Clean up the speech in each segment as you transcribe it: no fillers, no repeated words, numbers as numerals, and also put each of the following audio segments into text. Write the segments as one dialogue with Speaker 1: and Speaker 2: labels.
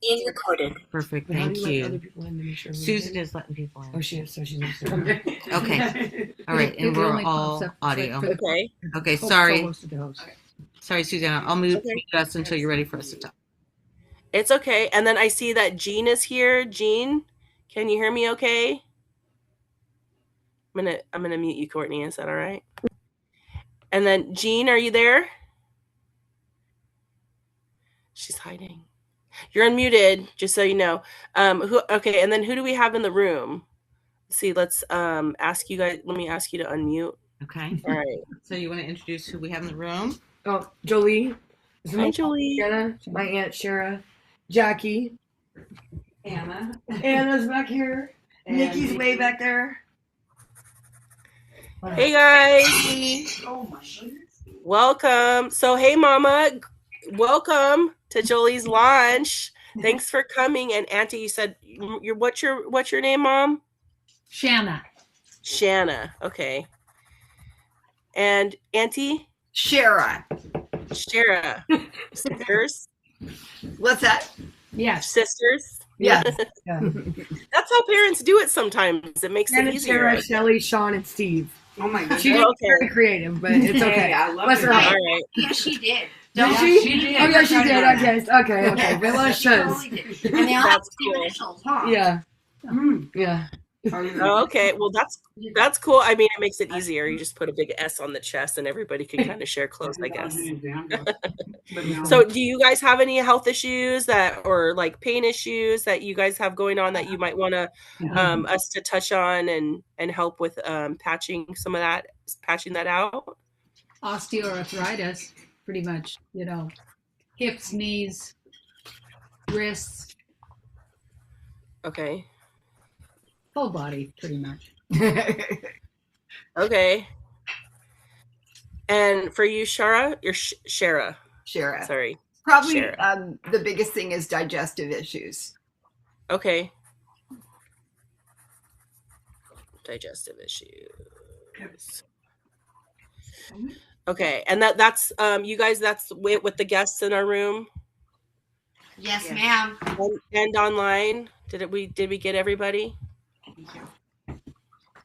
Speaker 1: Being recorded.
Speaker 2: Perfect.
Speaker 3: But how do
Speaker 2: Thank
Speaker 3: let
Speaker 2: you.
Speaker 3: other people in to make sure we
Speaker 2: Susan
Speaker 3: did?
Speaker 2: is letting people in.
Speaker 3: Oh, she is. So she's okay.
Speaker 2: Okay. All right. And
Speaker 4: It
Speaker 2: we're
Speaker 4: only pops
Speaker 2: all
Speaker 4: up
Speaker 2: audio.
Speaker 4: for the
Speaker 5: Okay.
Speaker 2: Okay. Sorry.
Speaker 3: Co-host to the host.
Speaker 2: Sorry, Susanna. I'll mute
Speaker 5: Okay.
Speaker 2: us until you're ready for us to talk.
Speaker 5: It's okay. And then I see that Jean is here. Jean, can you hear me okay? I'm gonna mute you, Courtney. Is that all right? And then Jean, are you there? She's hiding. You're unmuted, just so you know. Okay, and then who do we have in the room? Let's see, let's ask you guys. Let me ask you to unmute.
Speaker 2: Okay.
Speaker 5: All right.
Speaker 2: So you want to introduce who we have in the room?
Speaker 3: Oh, Joli.
Speaker 5: Hi, Joli.
Speaker 3: Jenna, my Aunt Shara, Jackie.
Speaker 2: Anna.
Speaker 3: Anna's back here. Nikki's way back there.
Speaker 5: Hey guys.
Speaker 1: Oh my goodness.
Speaker 5: Welcome. So hey Mama, welcome to Joli's launch. Thanks for coming. And Auntie, you said what's your name, Mom?
Speaker 4: Shanna.
Speaker 5: Shanna. Okay. And Auntie?
Speaker 1: Shara.
Speaker 5: Shara. Sisters?
Speaker 1: What's that?
Speaker 4: Yes.
Speaker 5: Sisters?
Speaker 1: Yeah.
Speaker 3: Yeah.
Speaker 5: That's how parents do it sometimes. It makes
Speaker 3: Anna,
Speaker 5: it easier.
Speaker 3: Shara, Shelly, Sean, and Steve.
Speaker 1: Oh my goodness.
Speaker 3: She didn't
Speaker 5: Okay.
Speaker 3: very creative, but it's okay.
Speaker 1: I love
Speaker 3: Bless
Speaker 1: it.
Speaker 3: her
Speaker 5: All
Speaker 3: heart.
Speaker 5: right.
Speaker 1: Yeah, she did.
Speaker 3: Did she?
Speaker 1: She did.
Speaker 3: Oh yeah, she did. Okay. But let's
Speaker 1: She totally did. And they all have
Speaker 5: That's
Speaker 1: the same
Speaker 5: cool.
Speaker 1: initials, huh?
Speaker 3: Yeah.
Speaker 1: Mm.
Speaker 3: Yeah.
Speaker 5: Oh, okay. Well, that's cool. I mean, it makes it easier. You just put a big S on the chest and everybody can kind of share clothes, I guess. So do you guys have any health issues or like pain issues that you guys have going on that you might want to us to touch on and help with patching that out?
Speaker 4: Osteoarthritis, pretty much, hips, knees, wrists,
Speaker 5: Okay.
Speaker 4: whole body, pretty much.
Speaker 5: Okay. And for you, Shara, you're Shara.
Speaker 1: Shara.
Speaker 5: Sorry.
Speaker 1: Probably
Speaker 5: Shara.
Speaker 1: the biggest thing is digestive issues.
Speaker 5: Okay. Digestive issues. Okay, and that's you guys. That's with the guests in our room.
Speaker 1: Yes, ma'am.
Speaker 5: And online. Did we get everybody?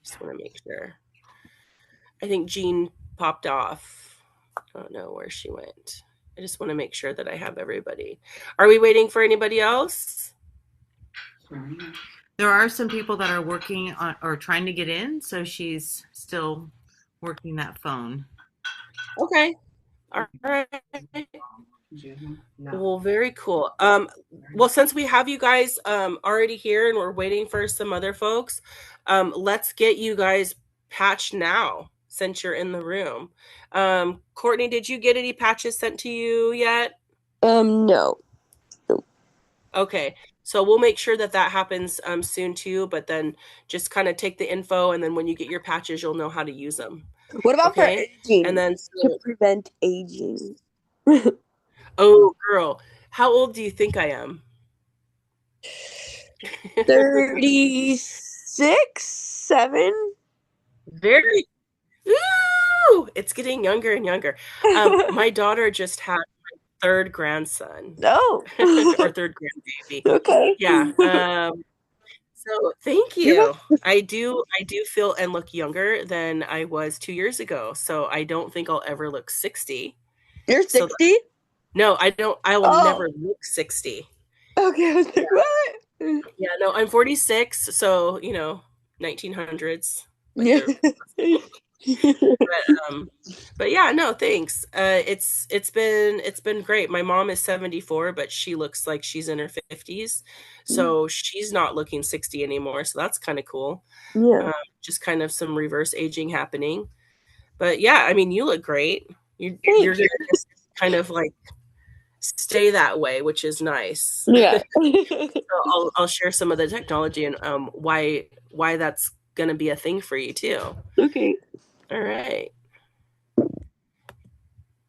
Speaker 5: Just want to make sure. I think Jean popped off. I don't know where she went. I just want to make sure that I have everybody. Are we waiting for anybody else?
Speaker 2: There are some people that are working on or trying to get in, so she's still working that phone.
Speaker 5: Okay. All right. Well, very cool. Well, since we have you guys already here and we're waiting for some other folks, let's get you guys patched now since you're in the room. Courtney, did you get any patches sent to you yet?
Speaker 6: No.
Speaker 5: Okay. So we'll make sure that happens soon too, but then just kind of take the info and then when you get your patches, you'll know how to use them.
Speaker 6: What about for aging?
Speaker 5: And then
Speaker 6: to prevent aging.
Speaker 5: Oh, girl, how old do you think I am?
Speaker 6: 36, 7.
Speaker 5: Very. Ooh, it's getting younger and younger. My daughter just had my third grandson.
Speaker 6: Oh.
Speaker 5: Or third grandbaby.
Speaker 6: Okay.
Speaker 5: Yeah. So thank you. I do feel and look younger than I was 2 years ago. So I don't think I'll ever look 60.
Speaker 6: You're 60?
Speaker 5: No, I don't. I will never look 60.
Speaker 6: Okay, I was like, what?
Speaker 5: Yeah, no, I'm 46, so 1900s.
Speaker 6: Yeah.
Speaker 5: But yeah, no, thanks. It's been great. My mom is 74, but she looks like she's in her 50s, so she's not looking 60 anymore. So that's kind of cool.
Speaker 6: Yeah.
Speaker 5: Just kind of some reverse aging happening. But yeah, I mean, you look great. You're gonna just kind of like stay that way, which is nice.
Speaker 6: Yeah.
Speaker 5: So I'll share some of the technology and why that's gonna be a thing for you too.
Speaker 6: Okay.
Speaker 5: All right.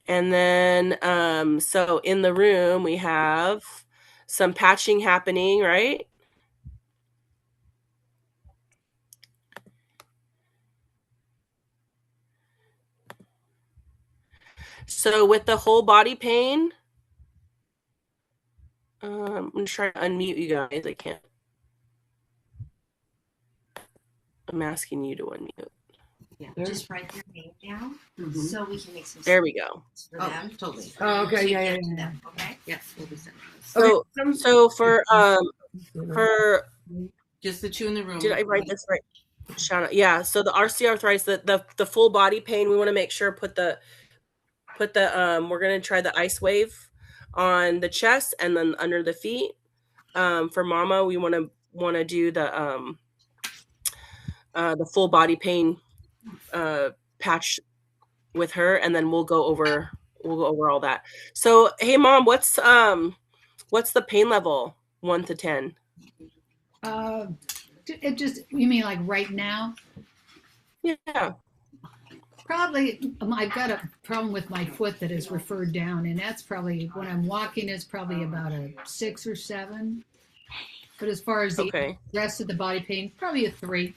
Speaker 5: And then so in the room we have some patching happening, right? So with the whole body pain, I'm going to try to unmute you guys. I can't. I'm asking you to unmute.
Speaker 1: Just write their name down so we can make some
Speaker 5: There we go.
Speaker 1: for them.
Speaker 2: Totally.
Speaker 3: Oh, okay.
Speaker 1: to
Speaker 3: Yeah,
Speaker 1: get
Speaker 3: yeah,
Speaker 1: to
Speaker 3: yeah.
Speaker 1: them, okay?
Speaker 2: Yes, we'll be sending this.
Speaker 5: So for
Speaker 2: Just the two in the room.
Speaker 5: did I write this right? Shauna? Yeah. So the osteoarthritis, the full body pain, we want to make sure put the we're gonna try the ice wave on the chest and then under the feet. For Mama, we want to do the full body pain patch with her, and then we'll go over all that. So hey Mom, what's the pain level 1 to 10?
Speaker 4: It just, you mean like right now?
Speaker 5: Yeah.
Speaker 4: Probably, I've got a problem with my foot that is referred down, and that's probably, when I'm walking, is probably about a 6 or 7. But as far as the
Speaker 5: Okay.
Speaker 4: rest of the body pain, probably a 3.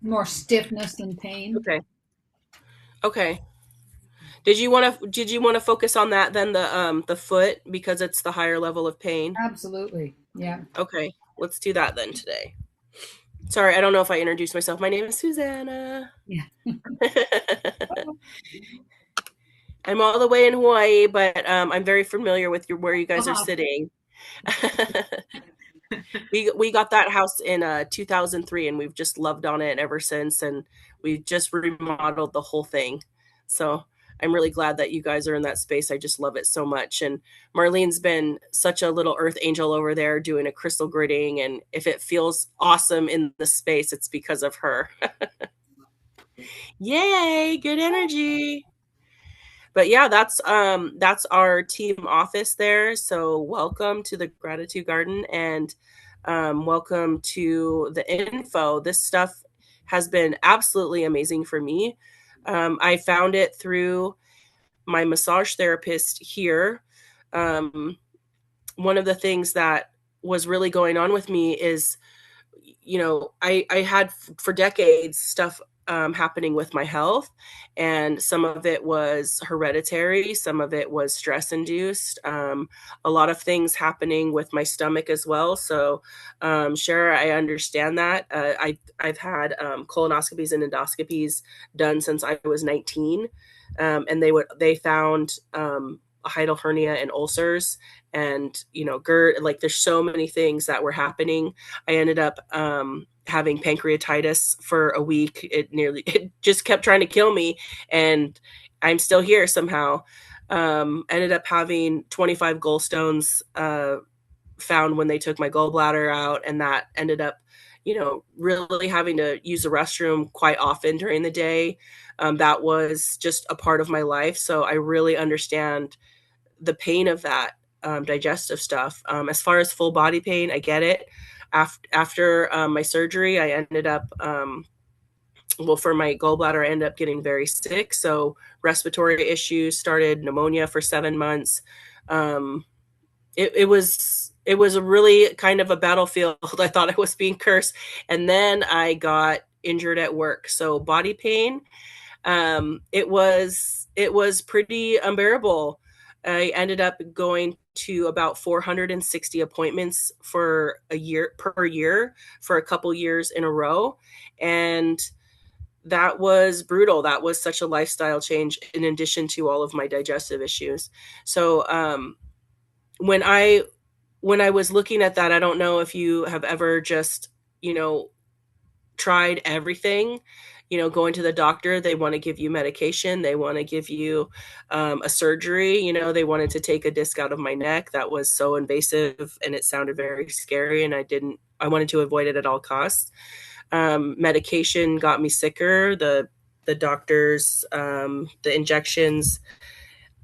Speaker 4: More stiffness than pain.
Speaker 5: Okay. Did you want to focus on that then, the foot, because it's the higher level of pain?
Speaker 4: Absolutely. Yeah.
Speaker 5: Okay. Let's do that then today. Sorry, I don't know if I introduced myself. My name is Susanna.
Speaker 4: Yeah.
Speaker 5: I'm all the way in Hawaii, but I'm very familiar with where you guys are
Speaker 4: Uh-huh.
Speaker 5: sitting. We got that house in 2003, and we've just loved on it ever since, and we just remodeled the whole thing. So I'm really glad that you guys are in that space. I just love it so much. And Marlene's been such a little earth angel over there doing a crystal gridding, and if it feels awesome in the space, it's because of her. Yay, good energy. But yeah, that's our team office there. So welcome to the Gratitude Garden, and welcome to the info. This stuff has been absolutely amazing for me. I found it through my massage therapist here. One of the things that was really going on with me is, I had for decades stuff happening with my health, and some of it was hereditary, some of it was stress induced, a lot of things happening with my stomach as well. So Shara, I understand that. I've had colonoscopies and endoscopies done since I was 19, and they found a hiatal hernia and ulcers, and GERD. Like, there's so many things that were happening. I ended up having pancreatitis for a week. It just kept trying to kill me, and I'm still here somehow. Ended up having 25 gallstones found when they took my gallbladder out, and that ended up really having to use the restroom quite often during the day. That was just a part of my life, so I really understand the pain of that. Digestive stuff. As far as full body pain, I get it. After my surgery, I ended up, for my gallbladder, I ended up getting very sick. So respiratory issues started, pneumonia for 7 months. It was a really kind of a battlefield. I thought I was being cursed. And then I got injured at work. So body pain, it was pretty unbearable. I ended up going to about 460 appointments per year for a couple years in a row. And that was brutal. That was such a lifestyle change in addition to all of my digestive issues. So when I was looking at that, I don't know if you have ever just, tried everything. Going to the doctor, they want to give you medication. They want to give you a surgery. They wanted to take a disc out of my neck. That was so invasive, and it sounded very scary, and I wanted to avoid it at all costs. Medication got me sicker. The doctors, the injections,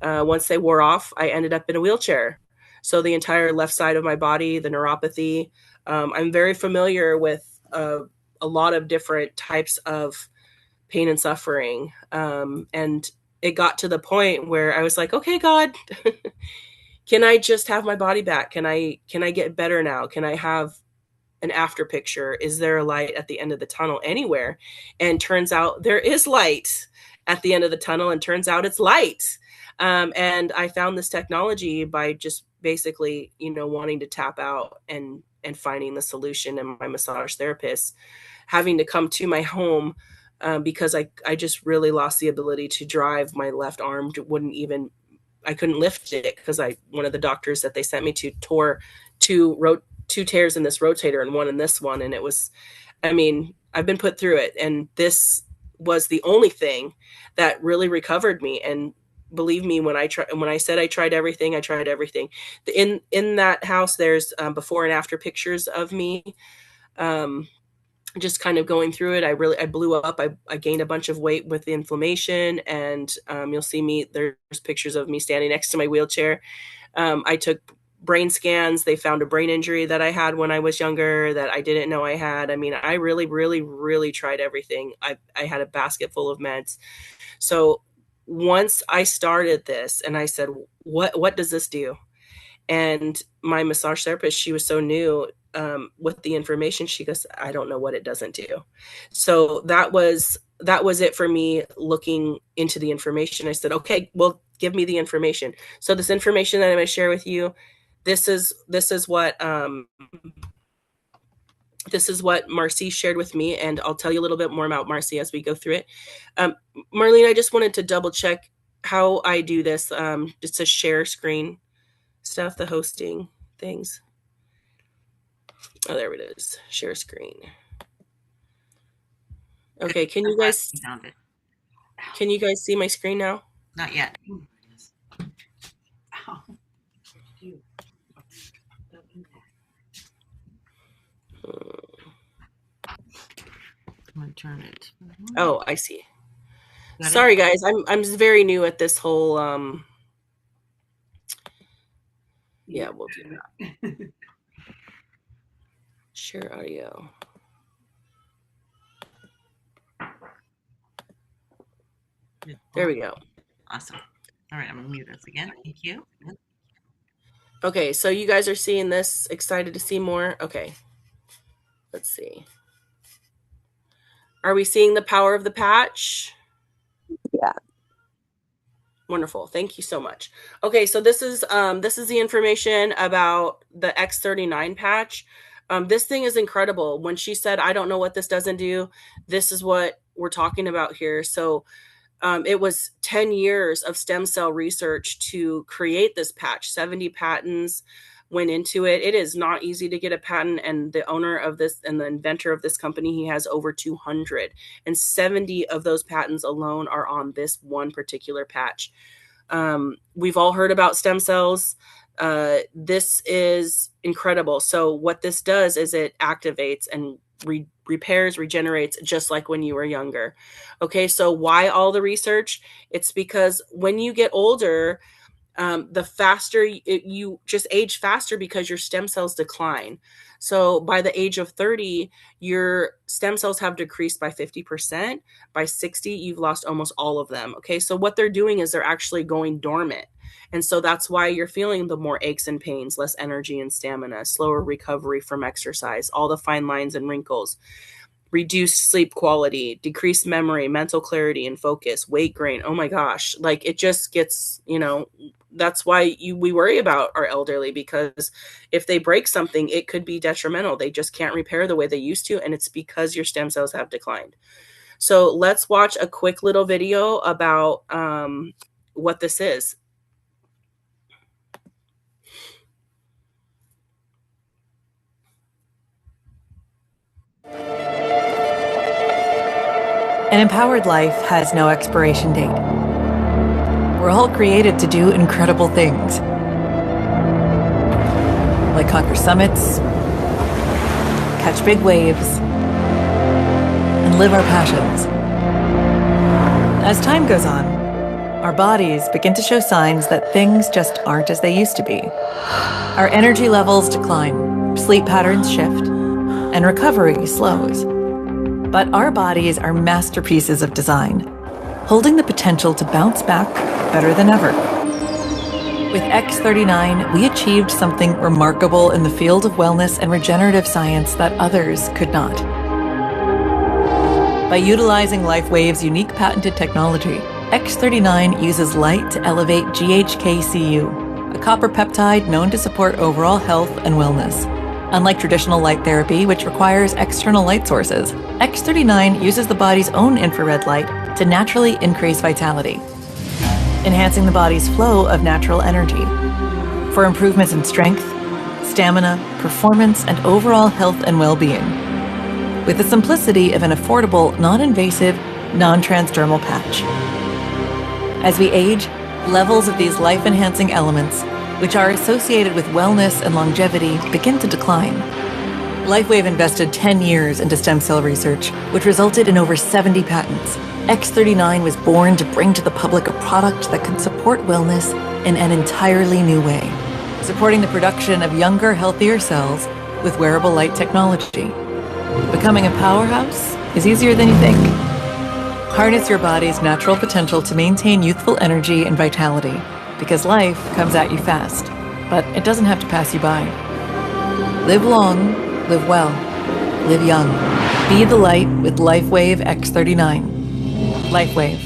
Speaker 5: once they wore off, I ended up in a wheelchair. So the entire left side of my body, the neuropathy, I'm very familiar with a lot of different types of pain and suffering. And it got to the point where I was like, okay, God, can I just have my body back? Can I get better now? Can I have an after picture? Is there a light at the end of the tunnel anywhere? And turns out there is light at the end of the tunnel, and turns out it's light. And I found this technology by just basically, wanting to tap out and finding the solution, and my massage therapist having to come to my home because I just really lost the ability to drive. My left arm I couldn't lift it because one of the doctors that they sent me to tore two tears in this rotator and one in this one. And it was, I've been put through it, and this was the only thing that really recovered me. And believe me, when I said I tried everything, I tried everything. In that house, there's before and after pictures of me, just kind of going through it. I blew up. I gained a bunch of weight with the inflammation, and you'll see there's pictures of me standing next to my wheelchair. I took brain scans. They found a brain injury that I had when I was younger that I didn't know I had. I really, really, really tried everything. I had a basket full of meds. So once I started this and I said, what does this do? And my massage therapist, she was so new with the information. She goes, I don't know what it doesn't do. So that was it for me, looking into the information. I said, okay, well, give me the information. So this information that I'm going to share with you, this is what Marcy shared with me, and I'll tell you a little bit more about Marcy as we go through it. Marlene, I just wanted to double check how I do this. Just to share screen stuff, the hosting things. Oh, there it is. Share screen. Okay, can you guys see my screen now?
Speaker 2: Not yet. I'm gonna turn it.
Speaker 5: Oh, I see. Sorry, guys. I'm very new at this whole. Yeah, we'll do that. Share audio. There we go.
Speaker 2: Awesome. All right, I'm gonna mute this again. Thank you.
Speaker 5: Okay, so you guys are seeing this. Excited to see more? Okay. Let's see. Are we seeing the power of the patch?
Speaker 6: Yeah.
Speaker 5: Wonderful. Thank you so much. Okay, so this is the information about the X39 patch. This thing is incredible. When she said, I don't know what this doesn't do, this is what we're talking about here. So it was 10 years of stem cell research to create this patch. 70 patents went into it. It is not easy to get a patent, and the owner of this and the inventor of this company, he has over 200, and 70 of those patents alone are on this one particular patch. We've all heard about stem cells. This is incredible. So what this does is it activates and repairs, regenerates, just like when you were younger. Okay, so why all the research? It's because when you get older, the faster you just age faster because your stem cells decline. So by the age of 30, your stem cells have decreased by 50%. By 60, you've lost almost all of them. Okay, so what they're doing is they're actually going dormant. And so that's why you're feeling the more aches and pains, less energy and stamina, slower recovery from exercise, all the fine lines and wrinkles, reduced sleep quality, decreased memory, mental clarity and focus, weight gain. Oh my gosh. Like it just gets, that's why we worry about our elderly, because if they break something, it could be detrimental. They just can't repair the way they used to. And it's because your stem cells have declined. So let's watch a quick little video about what this is.
Speaker 7: An empowered life has no expiration date. We're all created to do incredible things, like conquer summits, catch big waves, and live our passions. As time goes on, our bodies begin to show signs that things just aren't as they used to be. Our energy levels decline, sleep patterns shift, and recovery slows. But our bodies are masterpieces of design, holding the potential to bounce back better than ever. With X39, we achieved something remarkable in the field of wellness and regenerative science that others could not. By utilizing LifeWave's unique patented technology, X39 uses light to elevate GHKCU, a copper peptide known to support overall health and wellness. Unlike traditional light therapy, which requires external light sources, X39 uses the body's own infrared light to naturally increase vitality, enhancing the body's flow of natural energy. For improvements in strength, stamina, performance, and overall health and well-being, with the simplicity of an affordable, non-invasive, non-transdermal patch. As we age, levels of these life-enhancing elements, which are associated with wellness and longevity, begin to decline. LifeWave invested 10 years into stem cell research, which resulted in over 70 patents. X39 was born to bring to the public a product that can support wellness in an entirely new way, supporting the production of younger, healthier cells with wearable light technology. Becoming a powerhouse is easier than you think. Harness your body's natural potential to maintain youthful energy and vitality, because life comes at you fast, but it doesn't have to pass you by. Live long, live well, live young. Be the light with LifeWave X39. LifeWave.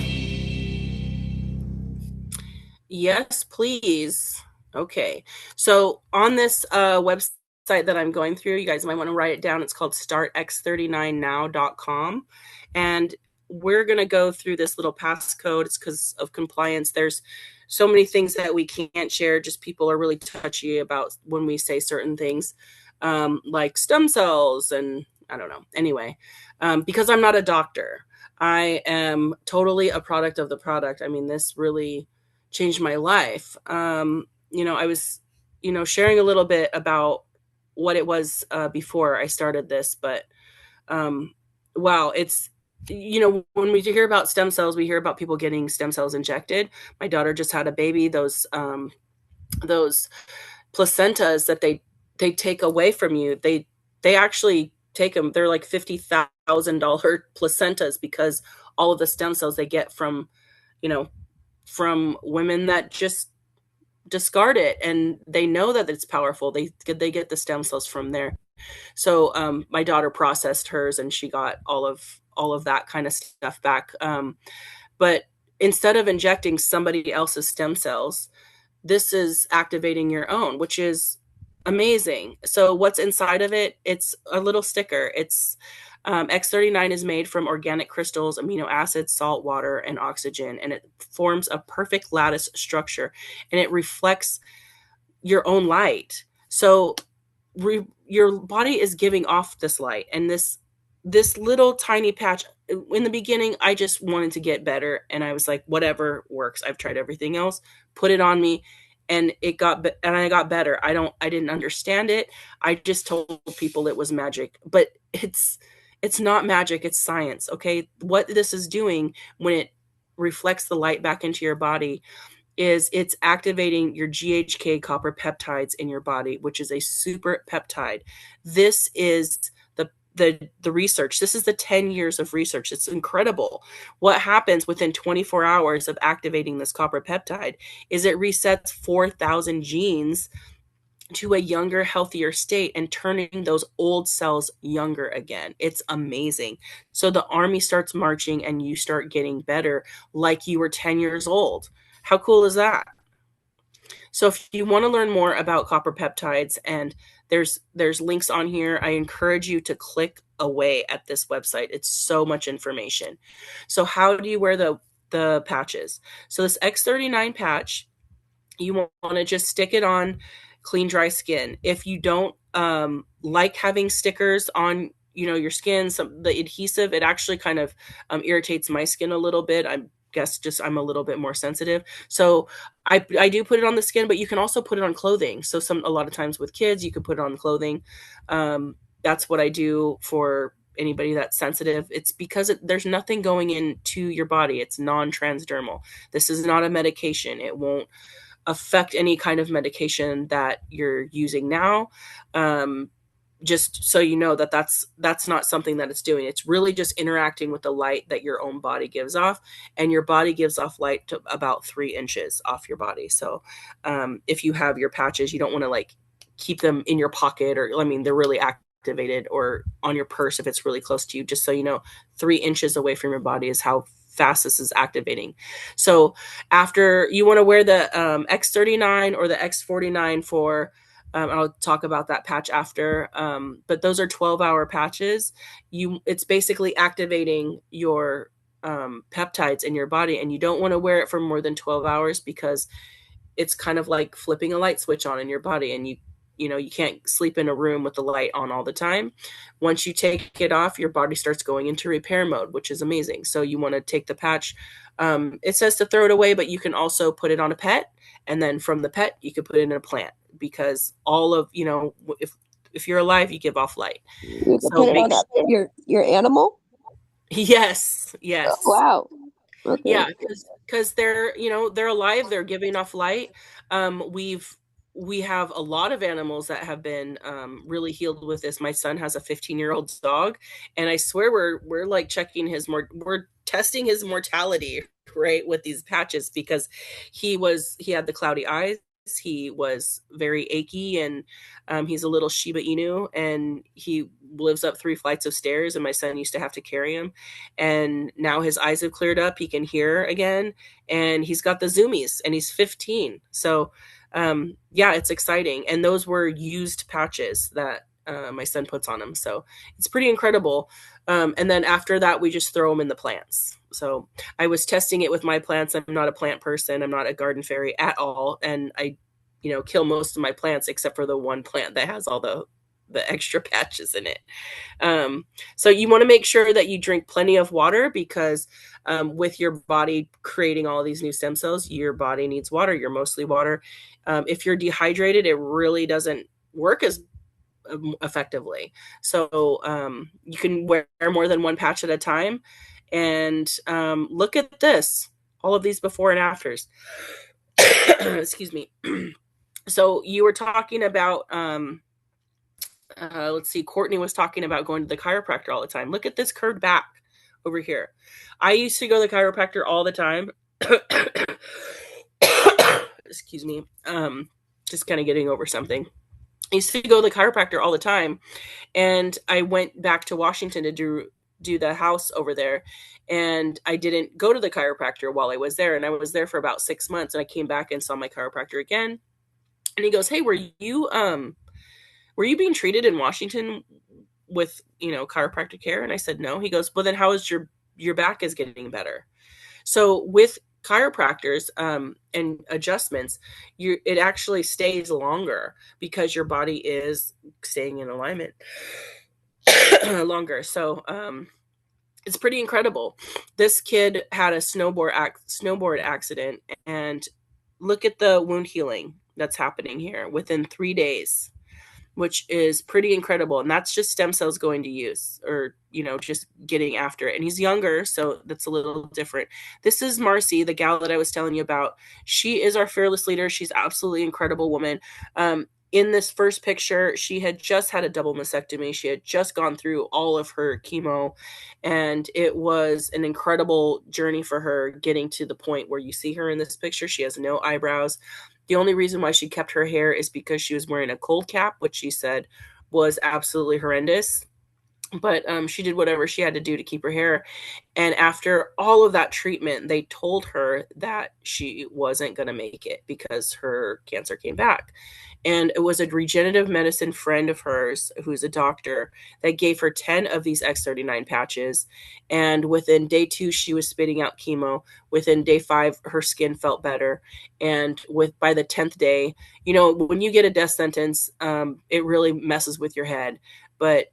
Speaker 5: Yes, please. Okay. So on this website that I'm going through, you guys might want to write it down. It's called startx39now.com. And we're going to go through this little passcode. It's because of compliance. There's so many things that we can't share. Just people are really touchy about when we say certain things, like stem cells and I don't know. Anyway, because I'm not a doctor, I am totally a product of the product. I mean, this really changed my life. I was, sharing a little bit about what it was before I started this, but wow, it's, when we hear about stem cells, we hear about people getting stem cells injected. My daughter just had a baby. Those placentas that they take away from you, they actually take them. They're like $50,000 placentas because all of the stem cells they get from women that just discard it, and they know that it's powerful. They get the stem cells from there. So my daughter processed hers, and she got all of that kind of stuff back. But instead of injecting somebody else's stem cells, this is activating your own, which is amazing. So what's inside of it? It's a little sticker. It's X39 is made from organic crystals, amino acids, salt, water, and oxygen, and it forms a perfect lattice structure, and it reflects your own light. So your body is giving off this light, and this little tiny patch. In the beginning, I just wanted to get better, and I was like, whatever works. I've tried everything else, put it on me, and I got better. I didn't understand it. I just told people it was magic, but it's not magic. It's science. Okay. What this is doing when it reflects the light back into your body is it's activating your GHK copper peptides in your body, which is a super peptide. This is the research. This is the 10 years of research. It's incredible. What happens within 24 hours of activating this copper peptide is it resets 4,000 genes to a younger, healthier state and turning those old cells younger again. It's amazing. So the army starts marching and you start getting better like you were 10 years old. How cool is that? So if you want to learn more about copper peptides, and there's links on here, I encourage you to click away at this website. It's so much information. So how do you wear the patches? So this X39 patch, you want to just stick it on clean, dry skin. If you don't like having stickers on your skin, the adhesive, it actually kind of irritates my skin a little bit. I guess just I'm a little bit more sensitive. So I do put it on the skin, but you can also put it on clothing. So a lot of times with kids, you could put it on clothing. That's what I do for anybody that's sensitive. It's because there's nothing going into your body. It's non-transdermal. This is not a medication. It won't affect any kind of medication that you're using now. Just so you know that's not something that it's doing. It's really just interacting with the light that your own body gives off, and your body gives off light to about 3 inches off your body. So if you have your patches, you don't want to keep them in your pocket, or they're really activated, or on your purse if it's really close to you. Just so you know, 3 inches away from your body is how fast this is activating. So after, you want to wear the X39 or the X49 for, I'll talk about that patch after, but those are 12-hour patches. It's basically activating your peptides in your body, and you don't want to wear it for more than 12 hours because it's kind of like flipping a light switch on in your body, and you can't sleep in a room with the light on all the time. Once you take it off, your body starts going into repair mode, which is amazing. So you want to take the patch. It says to throw it away, but you can also put it on a pet, and then from the pet you could put it in a plant, because all of, if you're alive, you give off light.
Speaker 6: You can
Speaker 5: So
Speaker 6: put it on your animal.
Speaker 5: Yes.
Speaker 6: Oh, wow. Okay.
Speaker 5: Yeah, because they're they're alive, they're giving off light. We have a lot of animals that have been really healed with this. My son has a 15-year-old dog, and I swear we're like checking we're testing his mortality, right, with these patches, because he had the cloudy eyes. He was very achy, and he's a little Shiba Inu, and he lives up 3 flights of stairs, and my son used to have to carry him. And now his eyes have cleared up. He can hear again, and he's got the zoomies, and he's 15. So yeah, it's exciting. And those were used patches that my son puts on him. So it's pretty incredible. And then after that, we just throw them in the plants. So I was testing it with my plants. I'm not a plant person. I'm not a garden fairy at all. And I, kill most of my plants except for the one plant that has all the extra patches in it. So you want to make sure that you drink plenty of water, because with your body creating all these new stem cells, your body needs water. You're mostly water. If you're dehydrated, it really doesn't work as effectively. So you can wear more than one patch at a time. And look at this, all of these before and afters. Excuse me. So you were talking about, let's see, Courtney was talking about going to the chiropractor all the time. Look at this curved back over here. I used to go to the chiropractor all the time. Excuse me. Just kind of getting over something. I used to go to the chiropractor all the time, and I went back to Washington to do the house over there, and I didn't go to the chiropractor while I was there, and I was there for about 6 months, and I came back and saw my chiropractor again, and he goes, "Hey, were you being treated in Washington with chiropractic care?" And I said, "No." He goes, "Well, then how is your back is getting better?" So with chiropractors and adjustments, it actually stays longer because your body is staying in alignment longer. So it's pretty incredible. This kid had a snowboard accident, and look at the wound healing that's happening here within 3 days, which is pretty incredible. And that's just stem cells going to use, or, just getting after it. And he's younger, so that's a little different. This is Marcy, the gal that I was telling you about. She is our fearless leader. She's absolutely incredible woman. In this first picture, she had just had a double mastectomy. She had just gone through all of her chemo, and it was an incredible journey for her getting to the point where you see her in this picture. She has no eyebrows. The only reason why she kept her hair is because she was wearing a cold cap, which she said was absolutely horrendous. But she did whatever she had to do to keep her hair. And after all of that treatment, they told her that she wasn't going to make it because her cancer came back. And it was a regenerative medicine friend of hers, who's a doctor, that gave her 10 of these X39 patches. And within day 2, she was spitting out chemo. Within day 5, her skin felt better. And by the 10th day, when you get a death sentence, it really messes with your head. But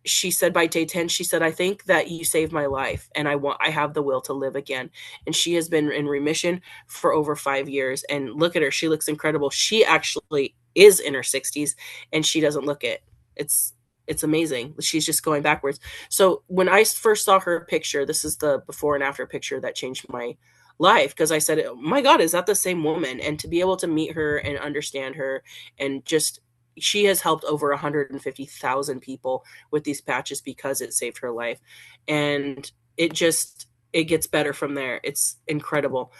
Speaker 5: she said by day 10, she said, "I think that you saved my life, and I have the will to live again." And she has been in remission for over 5 years. And look at her. She looks incredible. She actually is in her 60s, and she doesn't look it. It's amazing. She's just going backwards. So when I first saw her picture, this is the before and after picture that changed my life, because I said, "Oh my God, is that the same woman?" And to be able to meet her and understand her, and just, she has helped over 150,000 people with these patches because it saved her life. And it gets better from there. It's incredible.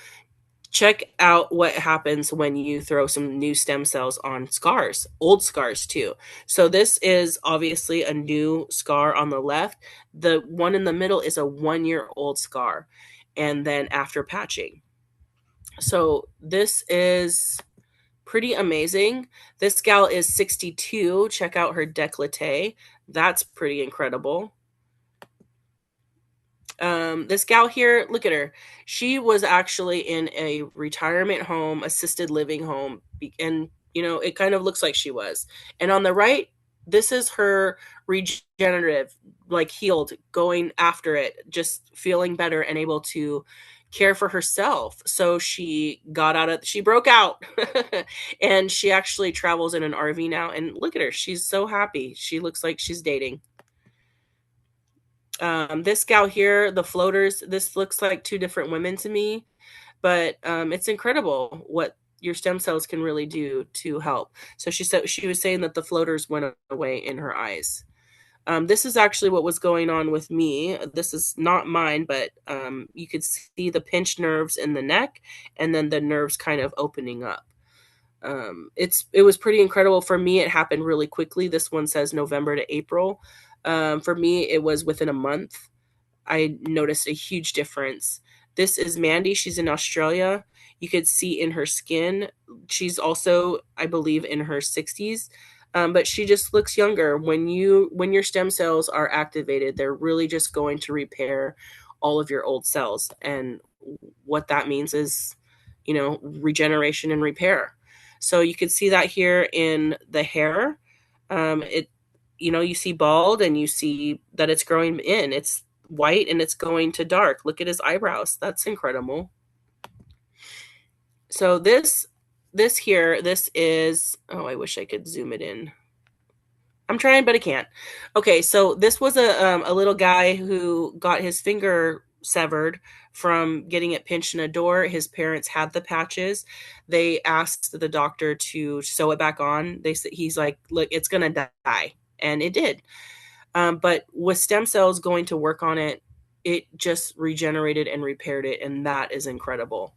Speaker 5: Check out what happens when you throw some new stem cells on scars, old scars too. So this is obviously a new scar on the left. The one in the middle is a 1-year-old scar. and then after patching. So this is pretty amazing. This gal is 62. Check out her décolleté. That's pretty incredible. This gal here, look at her. She was actually in a retirement home, assisted living home, and it kind of looks like she was. And on the right, this is her regenerative, like healed, going after it, just feeling better and able to care for herself. So she broke out and she actually travels in an RV now. And look at her. She's so happy. She looks like she's dating. This gal here, the floaters, this looks like two different women to me, but it's incredible what your stem cells can really do to help. So she was saying that the floaters went away in her eyes. This is actually what was going on with me. This is not mine, but you could see the pinched nerves in the neck and then the nerves kind of opening up. It was pretty incredible. For me, it happened really quickly. This one says November to April. For me, it was within a month. I noticed a huge difference. This is Mandy. She's in Australia. You could see in her skin. She's also, I believe, in her 60s. But she just looks younger. When your stem cells are activated, they're really just going to repair all of your old cells. And what that means is, regeneration and repair. So you could see that here in the hair. You see bald and you see that it's growing in. It's white and it's going to dark. Look at his eyebrows. That's incredible. So this is, oh, I wish I could zoom it in. I'm trying, but I can't. Okay, so this was a little guy who got his finger severed from getting it pinched in a door. His parents had the patches. They asked the doctor to sew it back on. He's like, look, it's gonna die. And it did. But with stem cells going to work on it, it just regenerated and repaired it. And that is incredible.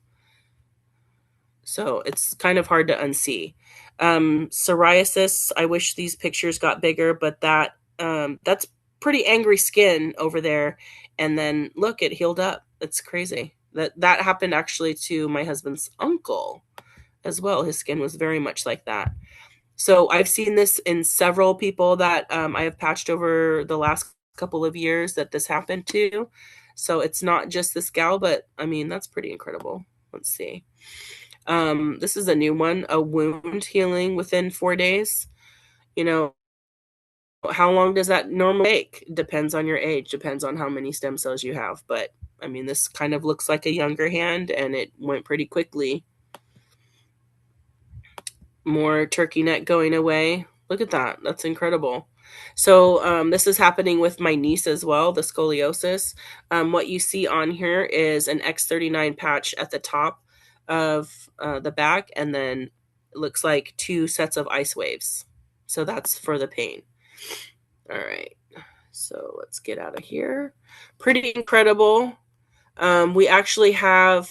Speaker 5: So it's kind of hard to unsee. Psoriasis, I wish these pictures got bigger, but that's pretty angry skin over there. And then look, it healed up. It's crazy. That happened actually to my husband's uncle as well. His skin was very much like that. So I've seen this in several people that I have patched over the last couple of years that this happened to. So it's not just this gal, but I mean, that's pretty incredible. Let's see. This is a new one, a wound healing within 4 days. How long does that normally take? Depends on your age, depends on how many stem cells you have. But I mean, this kind of looks like a younger hand and it went pretty quickly. More turkey neck going away. Look at that. That's incredible. So this is happening with my niece as well, the scoliosis. What you see on here is an X39 patch at the top of the back, and then it looks like 2 sets of ice waves. So that's for the pain. All right. So let's get out of here. Pretty incredible. We actually have...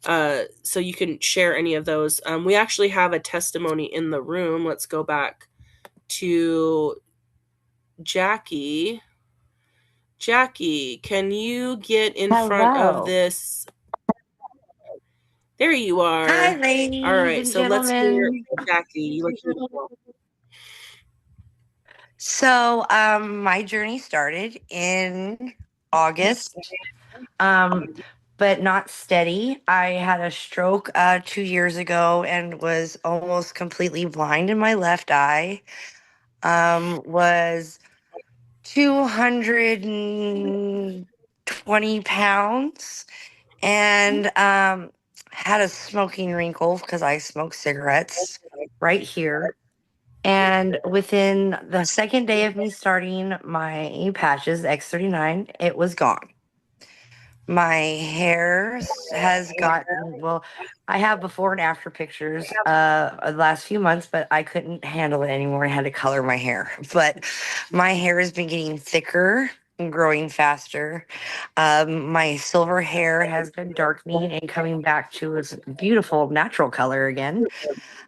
Speaker 5: so you can share any of those. We actually have a testimony in the room. Let's go back to Jackie. Jackie, can you get in front of this? There you are.
Speaker 3: Hi, ladies.
Speaker 5: All right,
Speaker 3: and
Speaker 5: so let's hear
Speaker 3: gentlemen.
Speaker 5: Jackie. You look beautiful.
Speaker 3: So, my journey started in August, but not steady. I had a stroke 2 years ago and was almost completely blind in my left eye. Was 220 pounds and had a smoking wrinkle because I smoke cigarettes right here. And within the second day of me starting my patches, X39, it was gone. My hair has gotten, well, I have before and after pictures the last few months, but I couldn't handle it anymore. I had to color my hair. But my hair has been getting thicker and growing faster. My silver hair has been darkening and coming back to its beautiful natural color again.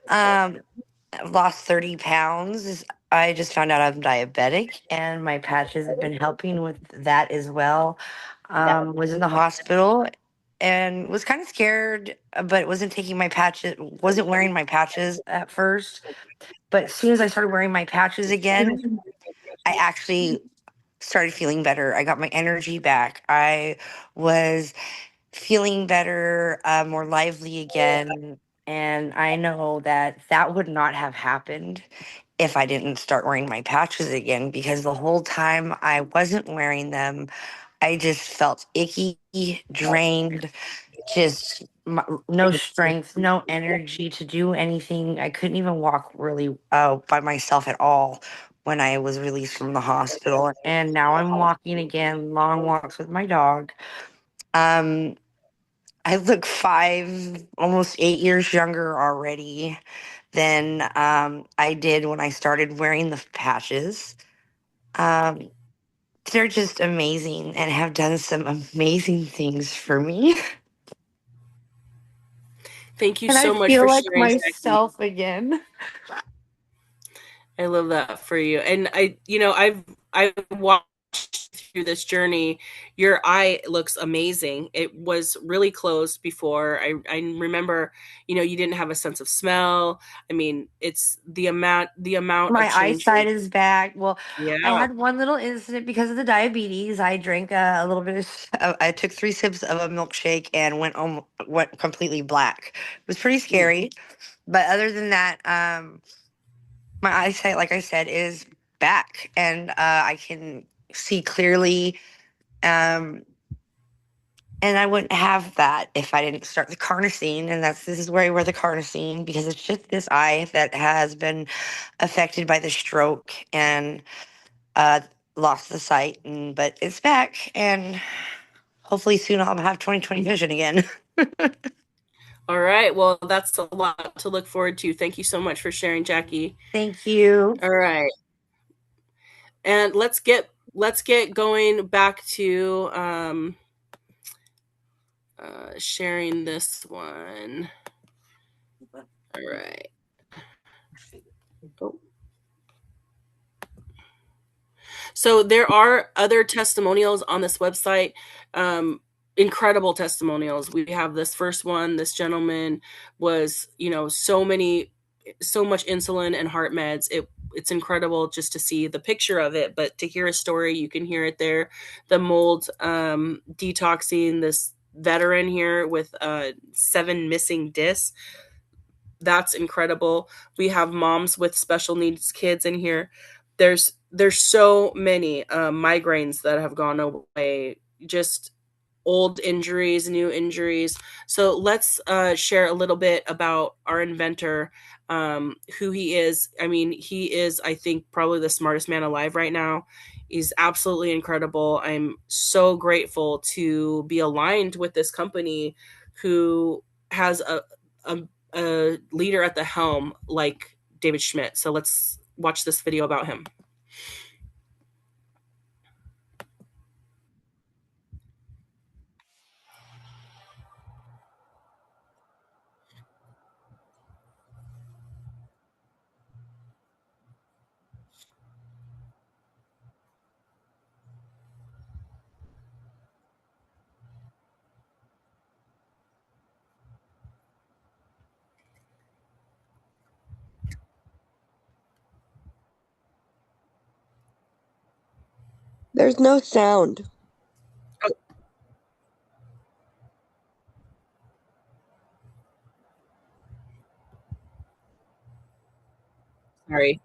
Speaker 3: I've lost 30 pounds. I just found out I'm diabetic, and my patches have been helping with that as well. Was in the hospital and was kind of scared, but wasn't taking my patches, wasn't wearing my patches at first. But as soon as I started wearing my patches again, I actually started feeling better. I got my energy back. I was feeling better, more lively again. And I know that that would not have happened if I didn't start wearing my patches again, because the whole time I wasn't wearing them, I just felt icky, drained, just no strength, no energy to do anything. I couldn't even walk really by myself at all when I was released from the hospital. And now I'm walking again, long walks with my dog. Um, I look 5, almost 8 years younger already than I did when I started wearing the patches. Um, they're just amazing and have done some amazing things for me.
Speaker 5: Thank you
Speaker 3: And I
Speaker 5: so much
Speaker 3: feel
Speaker 5: for
Speaker 3: like
Speaker 5: sharing, Jackie.
Speaker 3: myself again.
Speaker 5: I love that for you. And I've watched through this journey. Your eye looks amazing. It was really closed before. I remember, you didn't have a sense of smell. I mean, it's the amount of
Speaker 3: My
Speaker 5: change.
Speaker 3: eyesight is back. Well,
Speaker 5: Yeah.
Speaker 3: I had one little incident because of the diabetes. I drank a little bit I took 3 sips of a milkshake and went completely black. It was pretty scary. But other than that, my eyesight, like I said, is back, and I can see clearly. Um, and I wouldn't have that if I didn't start the carnosine, and this is where I wear the carnosine, because it's just this eye that has been affected by the stroke and lost the sight, but it's back, and hopefully soon I'll have 20/20 vision again.
Speaker 5: All right. Well, that's a lot to look forward to. Thank you so much for sharing, Jackie.
Speaker 3: Thank you.
Speaker 5: All right. And let's get going back to sharing this one. All right. Oh. So there are other testimonials on this website. Incredible testimonials. We have this first one. This gentleman was, so much insulin and heart meds. It's incredible just to see the picture of it, but to hear a story, you can hear it there. The mold detoxing this veteran here with 7 missing discs. That's incredible. We have moms with special needs kids in here. There's so many migraines that have gone away, just old injuries, new injuries. So let's share a little bit about our inventor, who he is. I mean, he is, I think, probably the smartest man alive right now. He's absolutely incredible. I'm so grateful to be aligned with this company who has a leader at the helm like David Schmidt. So let's watch this video about him.
Speaker 6: There's no sound.
Speaker 5: Oh. Sorry.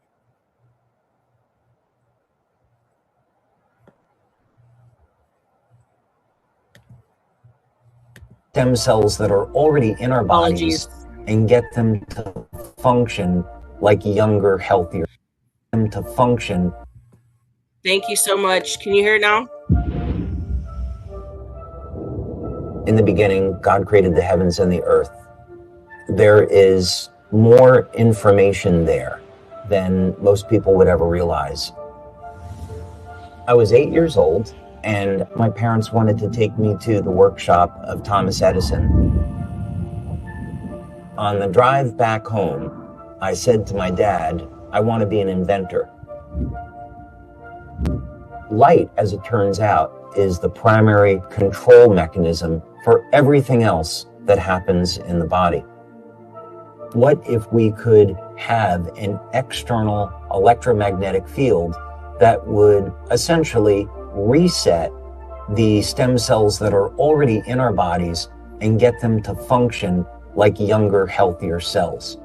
Speaker 8: Stem cells that are already in our
Speaker 5: Apologies.
Speaker 8: bodies and get them to function like younger, healthier, them to function.
Speaker 5: Thank you so much. Can you hear it now?
Speaker 8: In the beginning, God created the heavens and the earth. There is more information there than most people would ever realize. I was 8 years old, and my parents wanted to take me to the workshop of Thomas Edison. On the drive back home, I said to my dad, I want to be an inventor. Light, as it turns out, is the primary control mechanism for everything else that happens in the body. What if we could have an external electromagnetic field that would essentially reset the stem cells that are already in our bodies and get them to function like younger, healthier cells?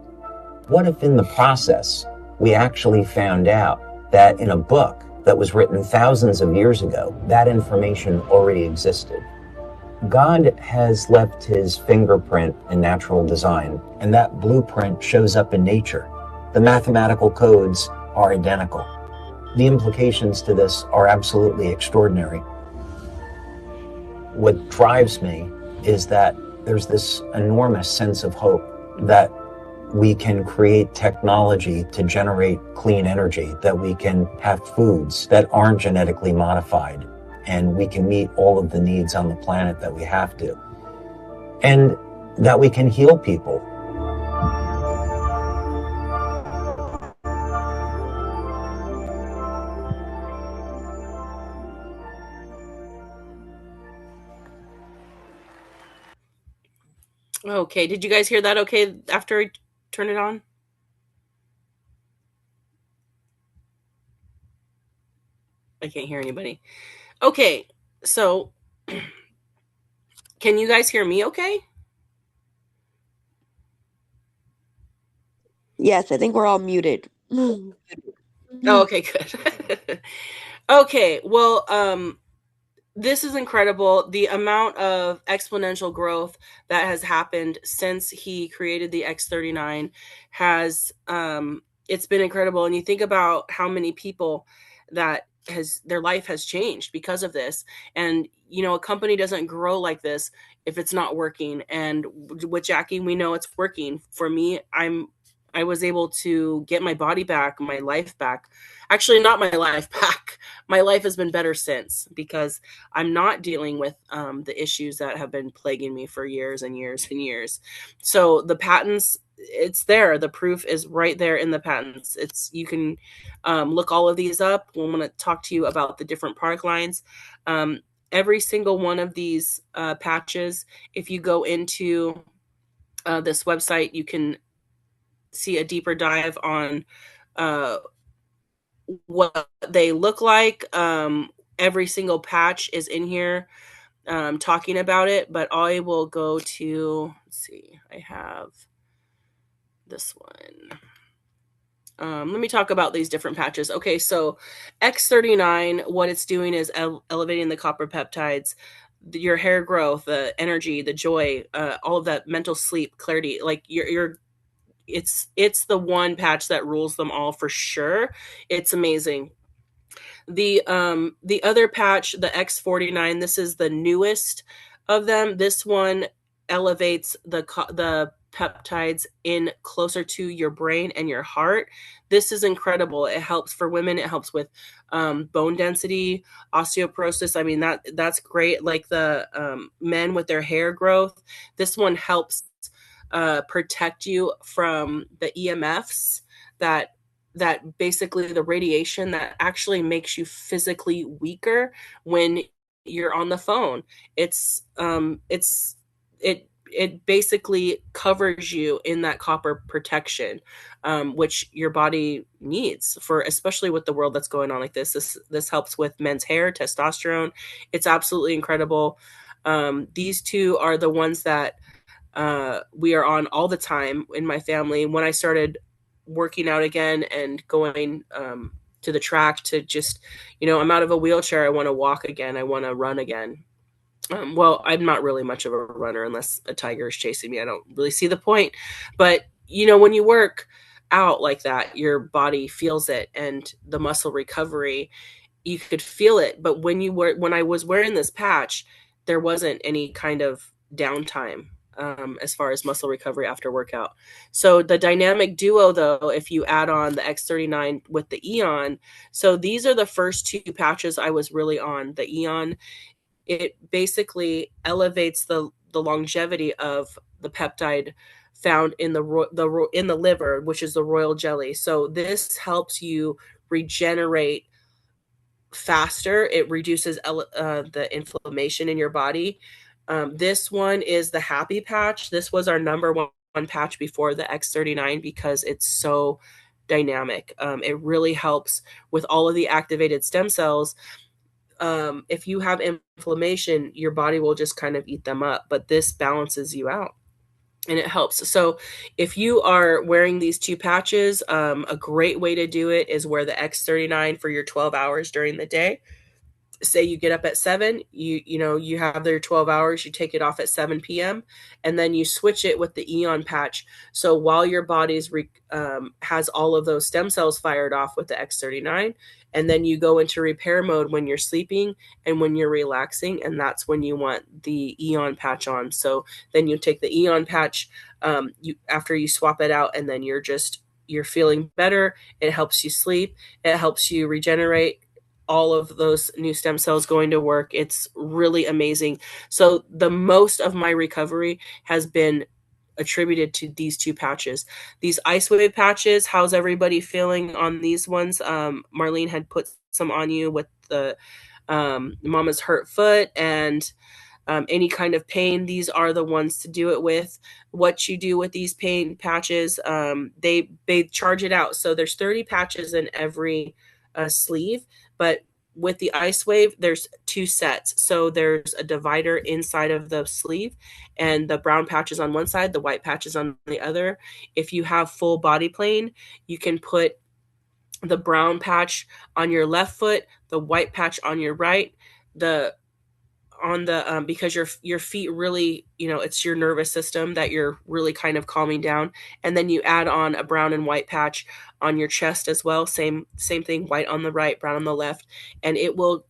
Speaker 8: What if in the process we actually found out that in a book that was written thousands of years ago, that information already existed? God has left his fingerprint in natural design, and that blueprint shows up in nature. The mathematical codes are identical. The implications to this are absolutely extraordinary. What drives me is that there's this enormous sense of hope that we can create technology to generate clean energy, that we can have foods that aren't genetically modified, and we can meet all of the needs on the planet that we have to, and that we can heal people.
Speaker 5: Okay, did you guys hear that okay after I turn it on? I can't hear anybody. Okay, so can you guys hear me okay?
Speaker 6: Yes, I think we're all muted.
Speaker 5: Oh, okay, good. Okay, well, this is incredible. The amount of exponential growth that has happened since he created the X39 has it's been incredible. And you think about how many people that their life has changed because of this. And you know, a company doesn't grow like this if it's not working. And with Jackie, we know it's working. For me, I was able to get my body back, my life back. Actually, not my life back. My life has been better since, because I'm not dealing with the issues that have been plaguing me for years and years and years. So the patents, it's there. The proof is right there in the patents. You can look all of these up. We're going to talk to you about the different product lines. Every single one of these patches, if you go into this website, you can see a deeper dive on what they look like. Every single patch is in here talking about it, but I will go to, let's see, I have this one. Let me talk about these different patches. Okay, so X39, what it's doing is elevating the copper peptides, your hair growth, the energy, the joy, all of that mental sleep, clarity. Like it's the one patch that rules them all for sure. It's amazing. The other patch, the X49, this is the newest of them. This one elevates the peptides in closer to your brain and your heart. This is incredible. It helps for women. It helps with bone density, osteoporosis. I mean, that's great. Like the men with their hair growth. This one helps protect you from the EMFs that basically the radiation that actually makes you physically weaker when you're on the phone. It basically covers you in that copper protection, which your body needs, for especially with the world that's going on like this. This helps with men's hair, testosterone. It's absolutely incredible. These two are the ones that we are on all the time in my family. When I started working out again and going to the track to just, I'm out of a wheelchair. I want to walk again. I want to run again. Well, I'm not really much of a runner unless a tiger is chasing me. I don't really see the point. But, when you work out like that, your body feels it, and the muscle recovery, you could feel it. But when I was wearing this patch, there wasn't any kind of downtime as far as muscle recovery after workout. So the dynamic duo, though, if you add on the X39 with the Eon, so these are the first two patches I was really on. The Eon, it basically elevates the longevity of the peptide found in the liver, which is the royal jelly. So this helps you regenerate faster. It reduces the inflammation in your body. This one is the Happy Patch. This was our number one patch before the X39 because it's so dynamic. It really helps with all of the activated stem cells. If you have inflammation, your body will just kind of eat them up, but this balances you out and it helps. So if you are wearing these two patches, a great way to do it is wear the X39 for your 12 hours during the day. Say you get up at 7, you have their 12 hours, you take it off at 7 p.m. and then you switch it with the Eon patch. So while your body's has all of those stem cells fired off with the X39, and then you go into repair mode when you're sleeping and when you're relaxing, and that's when you want the Eon patch on. So then you take the Eon patch after you swap it out, and then you're feeling better. It helps you sleep. It helps you regenerate. All of those new stem cells going to work. It's really amazing. So the most of my recovery has been attributed to these two patches. These LifeWave patches, how's everybody feeling on these ones? Marlene had put some on you with the Mama's Hurt Foot and any kind of pain. These are the ones to do it with. What you do with these pain patches, they charge it out. So there's 30 patches in every sleeve, but with the LifeWave, there's 2 sets. So there's a divider inside of the sleeve, and the brown patch is on one side, the white patch is on the other. If you have full body plane, you can put the brown patch on your left foot, the white patch on your right. Because your feet really, it's your nervous system that you're really kind of calming down. And then you add on a brown and white patch on your chest as well. Same thing, white on the right, brown on the left, and it will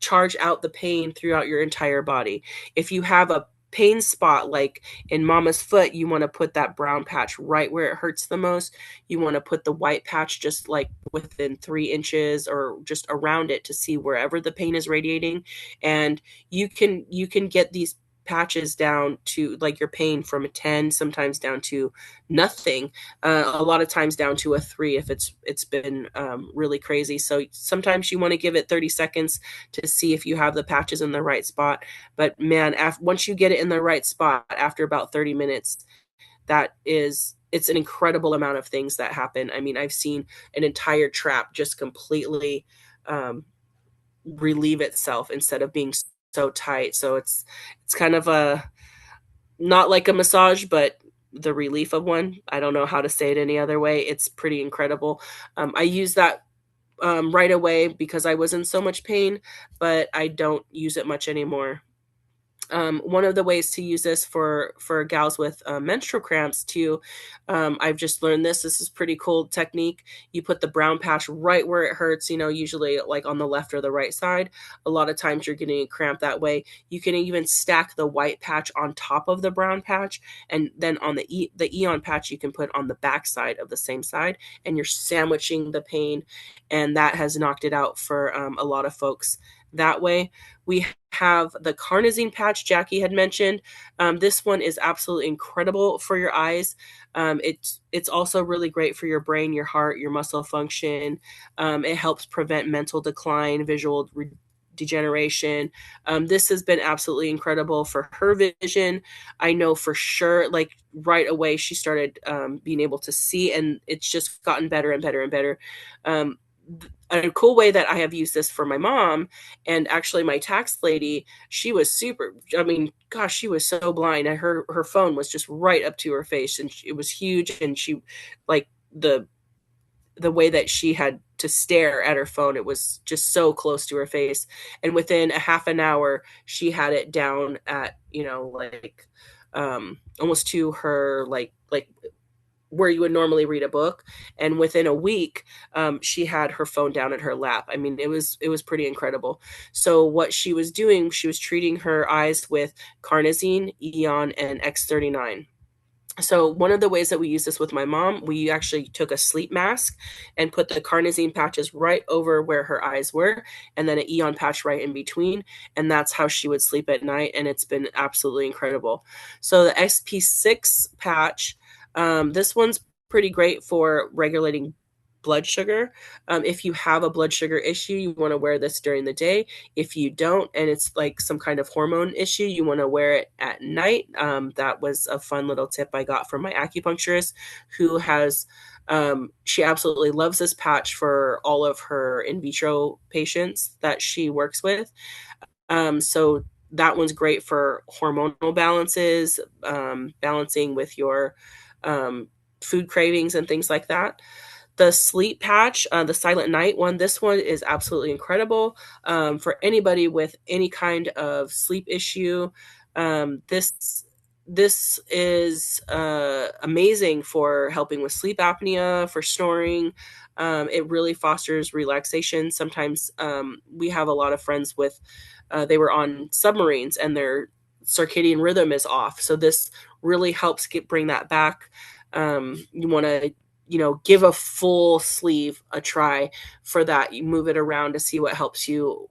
Speaker 5: charge out the pain throughout your entire body. If you have a pain spot like in Mama's foot, you want to put that brown patch right where it hurts the most. You want to put the white patch just like within 3 inches or just around it to see wherever the pain is radiating. And you can get these patches down to like your pain from a 10, sometimes down to nothing, a lot of times down to a 3 if it's been really crazy. So sometimes you want to give it 30 seconds to see if you have the patches in the right spot. But man, once you get it in the right spot after about 30 minutes, it's an incredible amount of things that happen. I mean, I've seen an entire trap just completely relieve itself instead of being so tight. So it's kind of not like a massage, but the relief of one. I don't know how to say it any other way. It's pretty incredible. I use that right away because I was in so much pain, but I don't use it much anymore. One of the ways to use this for gals with menstrual cramps too, I've just learned this is pretty cool technique. You put the brown patch right where it hurts, usually like on the left or the right side. A lot of times you're getting a cramp that way. You can even stack the white patch on top of the brown patch, and then on the Eon patch you can put on the back side of the same side, and you're sandwiching the pain, and that has knocked it out for a lot of folks that way. We have the carnosine patch Jackie had mentioned. This one is absolutely incredible for your eyes. It's also really great for your brain, your heart, your muscle function. It helps prevent mental decline, visual degeneration. This has been absolutely incredible for her vision. I know for sure, like right away, she started being able to see, and it's just gotten better and better and better. A cool way that I have used this for my mom, and actually my tax lady, she was she was so blind, and her phone was just right up to her face, and it was huge, and she, like, the way that she had to stare at her phone, it was just so close to her face, and within a half an hour she had it down at almost to her like where you would normally read a book. And within a week, she had her phone down in her lap. I mean, it was pretty incredible. So what she was doing, she was treating her eyes with carnosine, Eon, and X39. So one of the ways that we use this with my mom, we actually took a sleep mask and put the carnosine patches right over where her eyes were, and then an Eon patch right in between. And that's how she would sleep at night. And it's been absolutely incredible. So the XP6 patch, this one's pretty great for regulating blood sugar. If you have a blood sugar issue, you want to wear this during the day. If you don't, and it's like some kind of hormone issue, you want to wear it at night. That was a fun little tip I got from my acupuncturist, who has she absolutely loves this patch for all of her in vitro patients that she works with. So that one's great for hormonal balances, balancing with your food cravings and things like that. The sleep patch, the Silent Night one, this one is absolutely incredible for anybody with any kind of sleep issue. This is amazing for helping with sleep apnea, for snoring. It really fosters relaxation. Sometimes we have a lot of friends with, they were on submarines and their circadian rhythm is off. So this really helps bring that back. You want to, give a full sleeve a try for that. You move it around to see what helps you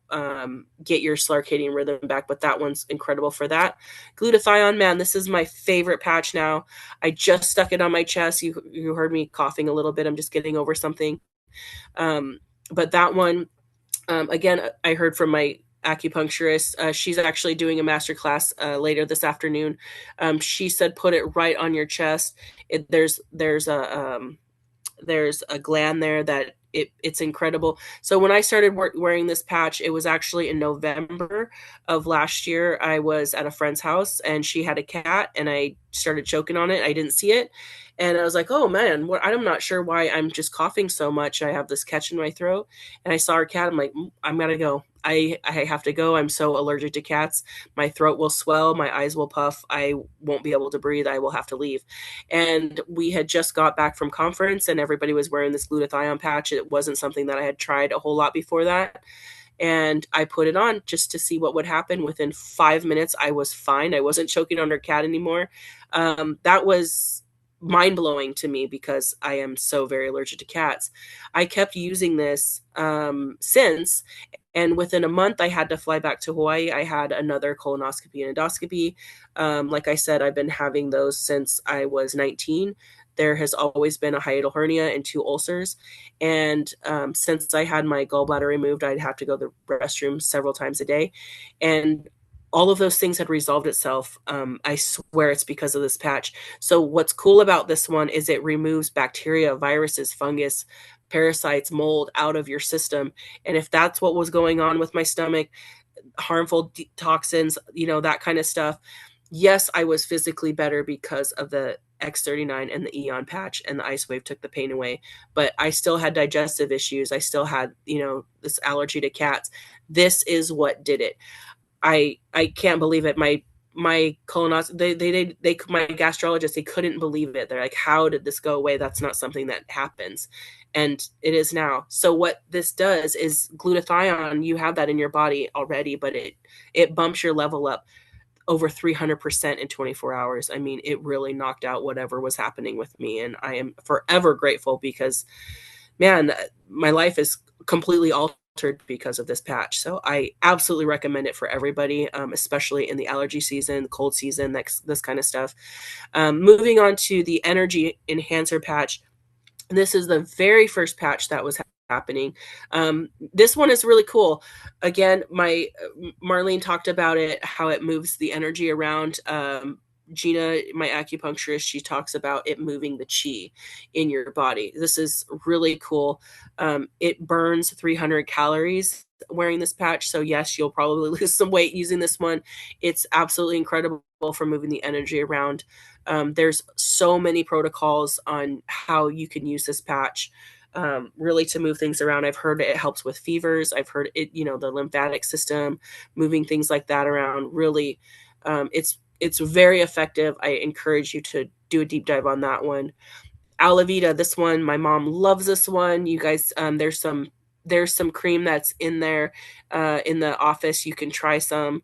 Speaker 5: get your circadian rhythm back. But that one's incredible for that. Glutathione, man, this is my favorite patch now. I just stuck it on my chest. You heard me coughing a little bit. I'm just getting over something. But that one, again, I heard from my acupuncturist. She's actually doing a masterclass later this afternoon. She said, put it right on your chest. There's a gland there that it's incredible. So when I started wearing this patch, it was actually in November of last year. I was at a friend's house and she had a cat and I started choking on it. I didn't see it. And I was like, oh man, I'm not sure why I'm just coughing so much. I have this catch in my throat. And I saw her cat. I'm like, I'm going to go. I have to go. I'm so allergic to cats. My throat will swell. My eyes will puff. I won't be able to breathe. I will have to leave. And we had just got back from conference and everybody was wearing this glutathione patch. It wasn't something that I had tried a whole lot before that. And I put it on just to see what would happen. Within 5 minutes, I was fine. I wasn't choking on her cat anymore. That was mind-blowing to me because I am so very allergic to cats. I kept using this since, and within a month I had to fly back to Hawaii. I had another colonoscopy and endoscopy. Like I said, I've been having those since I was 19. There has always been a hiatal hernia and 2 ulcers. And since I had my gallbladder removed, I'd have to go to the restroom several times a day. And all of those things had resolved itself. I swear it's because of this patch. So what's cool about this one is it removes bacteria, viruses, fungus, parasites, mold out of your system. And if that's what was going on with my stomach, harmful toxins, that kind of stuff, yes, I was physically better because of the X39 and the Eon patch, and the LifeWave took the pain away. But I still had digestive issues. I still had, this allergy to cats. This is what did it. I can't believe it. My colonoscopy, my gastrologist, they couldn't believe it. They're like, how did this go away? That's not something that happens. And it is now. So what this does is glutathione, you have that in your body already, but it bumps your level up over 300% in 24 hours. I mean, it really knocked out whatever was happening with me. And I am forever grateful because, man, my life is completely altered because of this patch. So I absolutely recommend it for everybody, especially in the allergy season, cold season, this kind of stuff. Moving on to the energy enhancer patch. This is the very first patch that was happening. This one is really cool. Again, Marlene talked about it, how it moves the energy around. Gina, my acupuncturist, she talks about it moving the chi in your body. This is really cool. It burns 300 calories wearing this patch. So yes, you'll probably lose some weight using this one. It's absolutely incredible for moving the energy around. There's so many protocols on how you can use this patch really to move things around. I've heard it helps with fevers. I've heard it, the lymphatic system, moving things like that around. Really, it's very effective. I encourage you to do a deep dive on that one. Alavita, this one, my mom loves this one. You guys, there's some cream that's in there in the office. You can try some.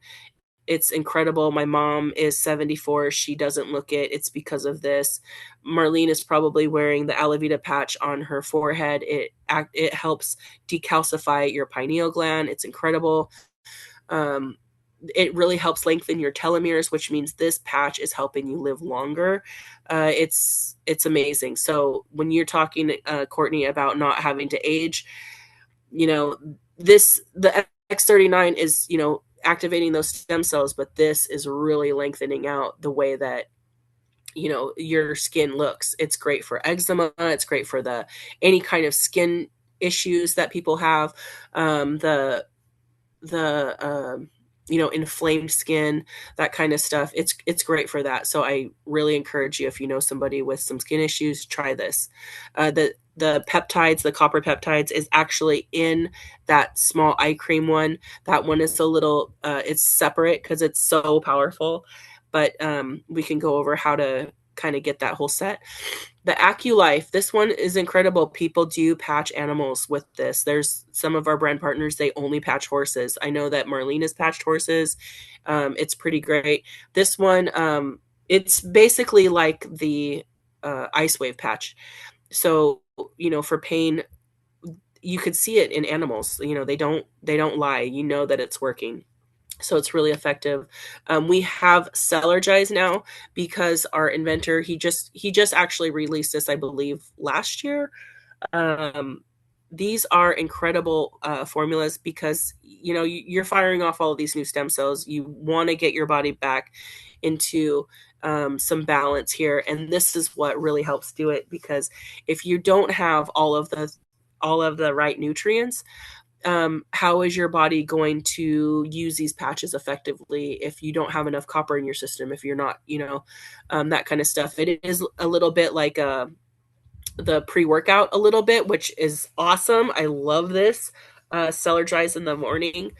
Speaker 5: It's incredible. My mom is 74. She doesn't look it. It's because of this. Marlene is probably wearing the Alavita patch on her forehead. It helps decalcify your pineal gland. It's incredible. it really helps lengthen your telomeres, which means this patch is helping you live longer. It's amazing. So when you're talking, Courtney, about not having to age, the X39 is, activating those stem cells, but this is really lengthening out the way that, your skin looks. It's great for eczema. It's great for any kind of skin issues that people have. The inflamed skin, that kind of stuff. It's great for that. So I really encourage you, if you know somebody with some skin issues, try this. The peptides, the copper peptides, is actually in that small eye cream one. That one is a little, it's separate because it's so powerful. But we can go over how to kind of get that whole set. The AccuLife, this one is incredible. People do patch animals with this. There's some of our brand partners, they only patch horses. I know that Marlene has patched horses. It's pretty great. This one, it's basically like the LifeWave patch. So, for pain, you could see it in animals. They don't lie. You know that it's working. So it's really effective. We have Celergize now because our inventor, he just actually released this, I believe, last year. These are incredible formulas because, you're firing off all of these new stem cells. You want to get your body back into some balance here. And this is what really helps do it, because if you don't have all of the right nutrients, how is your body going to use these patches effectively if you don't have enough copper in your system, if you're not, that kind of stuff. It is a little bit like the pre-workout a little bit, which is awesome. I love this. Celergize in the morning.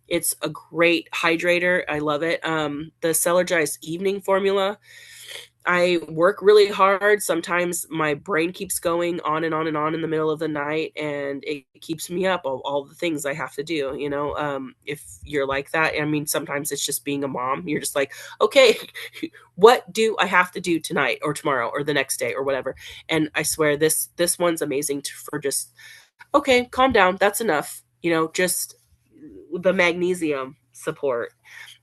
Speaker 5: It's a great hydrator. I love it. The Celergize evening formula, I work really hard. Sometimes my brain keeps going on and on and on in the middle of the night, and it keeps me up, all the things I have to do. If you're like that, I mean, sometimes it's just being a mom. You're just like, okay, what do I have to do tonight or tomorrow or the next day or whatever? And I swear this one's amazing for just, okay, calm down. That's enough. Just the magnesium support.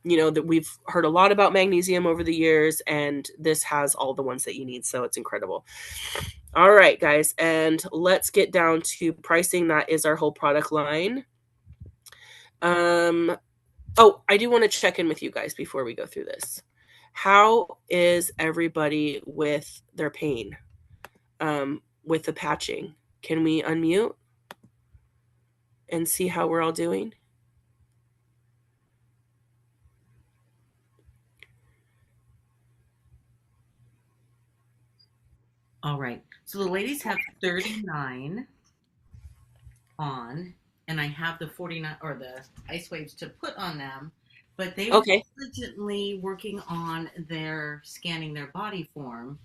Speaker 5: That we've heard a lot about magnesium over the years, and this has all the ones that you need. So it's incredible. All right, guys. And let's get down to pricing. That is our whole product line. Oh, I do want to check in with you guys before we go through this. How is everybody with their pain, with the patching? Can we unmute and see how we're all doing?
Speaker 2: All right. So the ladies have 39 on, and I have the 49 or the ice waves to put on them, but they were diligently working on their scanning their body form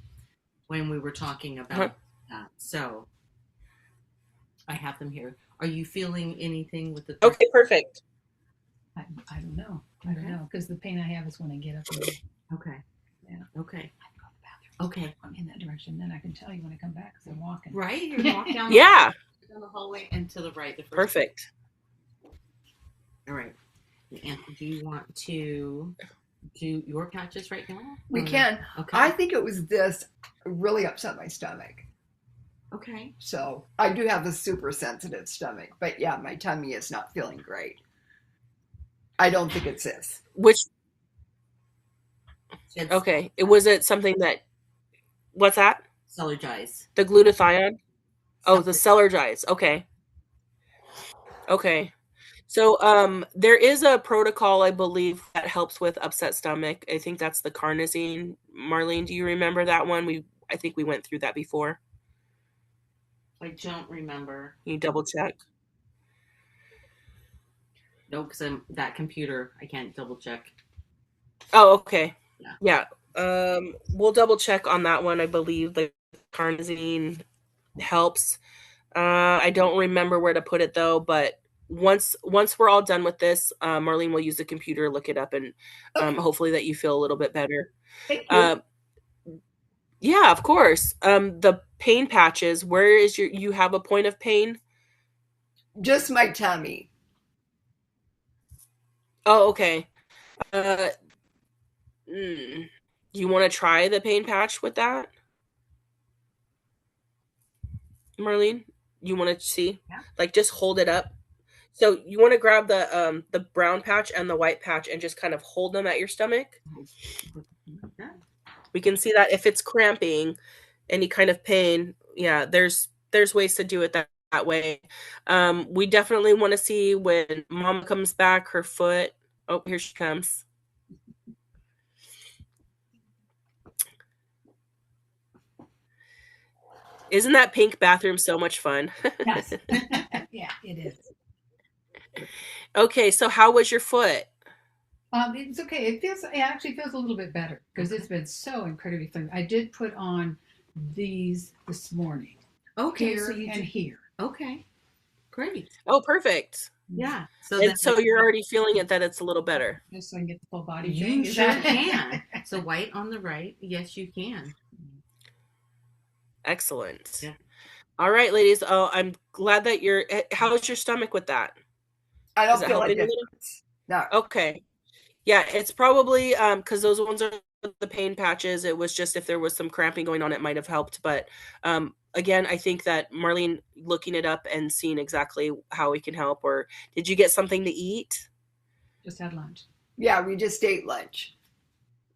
Speaker 2: when we were talking about that. So I have them here. Are you feeling anything with the?
Speaker 5: Okay, perfect.
Speaker 4: I don't know. I don't know, because the pain I have is when I get up.
Speaker 2: Okay.
Speaker 4: Yeah.
Speaker 2: Okay.
Speaker 4: Okay, I'm in that direction. Then I can tell you when I come back because I'm walking.
Speaker 2: Right? You're walking down,
Speaker 5: yeah.
Speaker 2: Down the hallway and to the right.
Speaker 5: Perfect.
Speaker 2: All right. And do you want to do your patches right now?
Speaker 9: We can. Okay. I think it was this really upset my stomach.
Speaker 2: Okay.
Speaker 9: So I do have a super sensitive stomach, but yeah, my tummy is not feeling great. I don't think it's this.
Speaker 5: Okay. Was it something that? What's that?
Speaker 2: Celergize.
Speaker 5: The glutathione? Oh, the Celergize. Okay. Okay. So there is a protocol, I believe, that helps with upset stomach. I think that's the carnosine. Marlene, do you remember that one? I think we went through that before.
Speaker 2: I don't remember.
Speaker 5: Can you double check?
Speaker 2: No, because that computer, I can't double check.
Speaker 5: Oh, okay. Yeah. We'll double check on that one. I believe the carnosine helps. I don't remember where to put it though, but once we're all done with this, Marlene will use the computer, look it up, and hopefully that you feel a little bit better.
Speaker 9: Thank you.
Speaker 5: Yeah, of course. The pain patches, where is you have a point of pain?
Speaker 9: Just my tummy.
Speaker 5: Oh, okay. You want to try the pain patch with that, Marlene? You want to see?
Speaker 2: Yeah.
Speaker 5: Like, just hold it up. So you want to grab the brown patch and the white patch and just kind of hold them at your stomach. We can see that if it's cramping, any kind of pain, yeah, there's ways to do it that way. We definitely want to see when mom comes back, her foot. Oh, here she comes. Isn't that pink bathroom so much fun?
Speaker 4: Yes. Yeah, it is.
Speaker 5: Okay, so how was your foot?
Speaker 4: It's okay. It actually feels a little bit better because it's been so incredibly fun. I did put on these this morning.
Speaker 2: Okay,
Speaker 4: Here
Speaker 2: so you
Speaker 4: and here.
Speaker 2: Okay, great.
Speaker 5: Oh, perfect.
Speaker 2: Yeah.
Speaker 5: So you're already feeling it that it's a little better.
Speaker 4: Just so I can get the full body
Speaker 2: You
Speaker 4: thing.
Speaker 2: sure can. So white on the right. Yes, you can.
Speaker 5: Excellent.
Speaker 2: Yeah.
Speaker 5: All right, ladies. Oh, I'm glad that how's your stomach with that?
Speaker 9: I don't
Speaker 5: Is it
Speaker 9: feel a
Speaker 5: helping a little?
Speaker 9: difference. No.
Speaker 5: Okay. Yeah, it's probably because those ones are the pain patches. It was just if there was some cramping going on, it might have helped. But again, I think that Marlene looking it up and seeing exactly how we can help. Or did you get something to eat?
Speaker 4: Just had lunch.
Speaker 9: Yeah, we just ate lunch.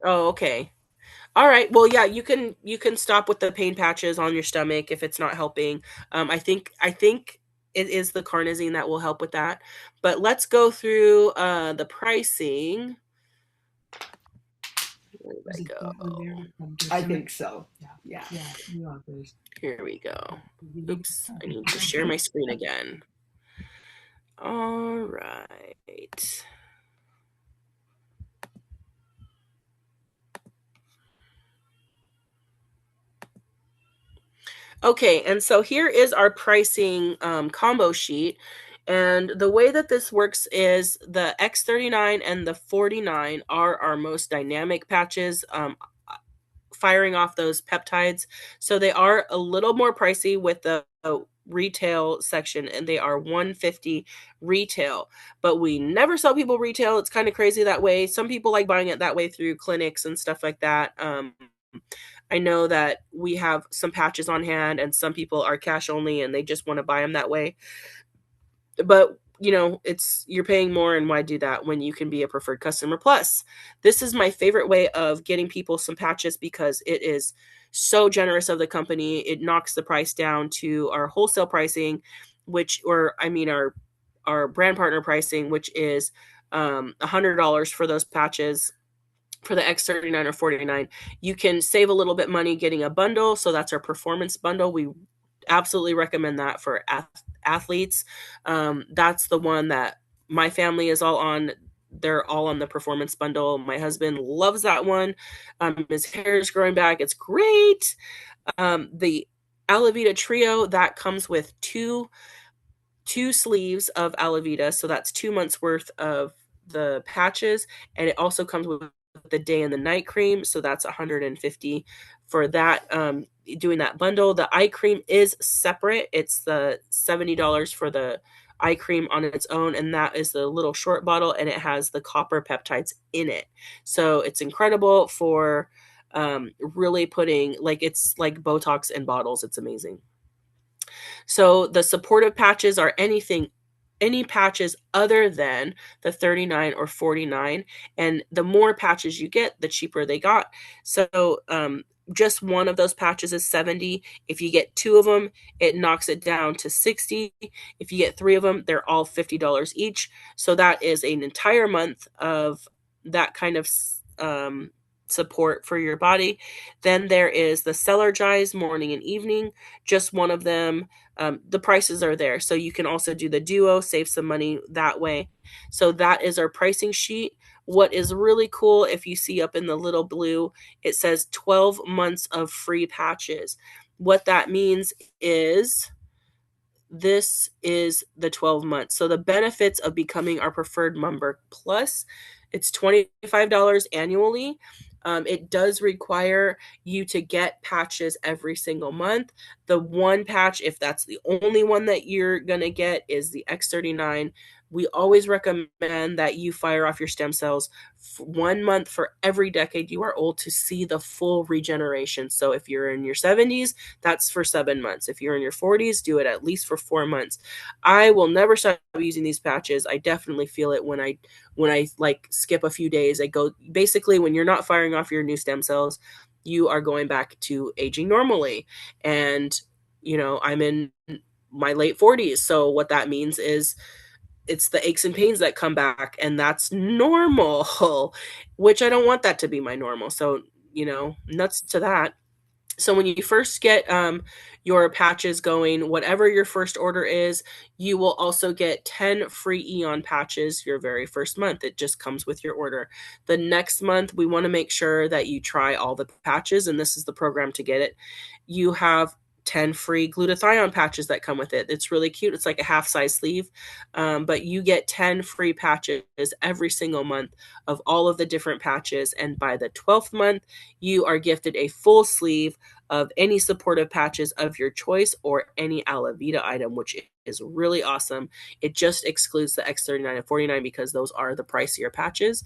Speaker 5: Oh, okay. All right. Well, yeah, you can stop with the pain patches on your stomach if it's not helping. I think it is the carnosine that will help with that. But let's go through the pricing. Where did I go?
Speaker 9: I think so.
Speaker 4: Yeah.
Speaker 9: Yeah.
Speaker 5: Here we go. Oops, I need to share my screen again. All right. Okay, and so here is our pricing combo sheet. And the way that this works is the X39 and the 49 are our most dynamic patches, firing off those peptides. So they are a little more pricey with the retail section, and they are $150 retail. But we never sell people retail. It's kind of crazy that way. Some people like buying it that way through clinics and stuff like that. I know that we have some patches on hand and some people are cash only and they just want to buy them that way. But, you're paying more, and why do that when you can be a preferred customer? Plus, this is my favorite way of getting people some patches because it is so generous of the company. It knocks the price down to our wholesale pricing, our brand partner pricing, which is $100 for those patches. For the X39 or 49, you can save a little bit money getting a bundle. So that's our performance bundle. We absolutely recommend that for athletes. That's the one that my family is all on. They're all on the performance bundle. My husband loves that one. His hair is growing back. It's great. The Alavita Trio, that comes with two sleeves of Alavita. So that's 2 months worth of the patches. And it also comes with the day and the night cream, so that's $150 for that. Doing that bundle. The eye cream is separate. It's the $70 for the eye cream on its own, and that is the little short bottle, and it has the copper peptides in it. So it's incredible for really putting, it's like Botox in bottles. It's amazing. So the supportive patches are any patches other than the 39 or 49, and the more patches you get, the cheaper they got. So just one of those patches is $70. If you get 2 of them, it knocks it down to $60. If you get 3 of them, they're all $50 each. So that is an entire month of that kind of support for your body. Then there is the Celergize morning and evening, just one of them. The prices are there, so you can also do the duo, save some money that way. So that is our pricing sheet. What is really cool, if you see up in the little blue, it says 12 months of free patches. What that means is this is the 12 months. So the benefits of becoming our preferred member plus, it's $25 annually. It does require you to get patches every single month. The one patch, if that's the only one that you're going to get, is the X39 we always recommend that you fire off your stem cells 1 month for every decade you are old to see the full regeneration. So if you're in your 70s, that's for 7 months. If you're in your 40s, do it at least for 4 months. I will never stop using these patches. I definitely feel it when I like skip a few days. I go, basically when you're not firing off your new stem cells, you are going back to aging normally. And I'm in my late 40s. So what that means is it's the aches and pains that come back, and that's normal, which I don't want that to be my normal. So, nuts to that. So when you first get your patches going, whatever your first order is, you will also get 10 free Eon patches your very first month. It just comes with your order. The next month, we want to make sure that you try all the patches, and this is the program to get it. You have 10 free glutathione patches that come with it. It's really cute. It's like a half-size sleeve, but you get 10 free patches every single month of all of the different patches. And by the 12th month, you are gifted a full sleeve of any supportive patches of your choice or any Alavita item, which is really awesome. It just excludes the X39 and 49 because those are the pricier patches.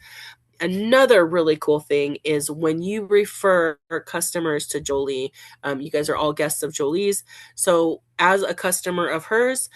Speaker 5: Another really cool thing is when you refer customers to Joli, you guys are all guests of Joli's. So as a customer of hers,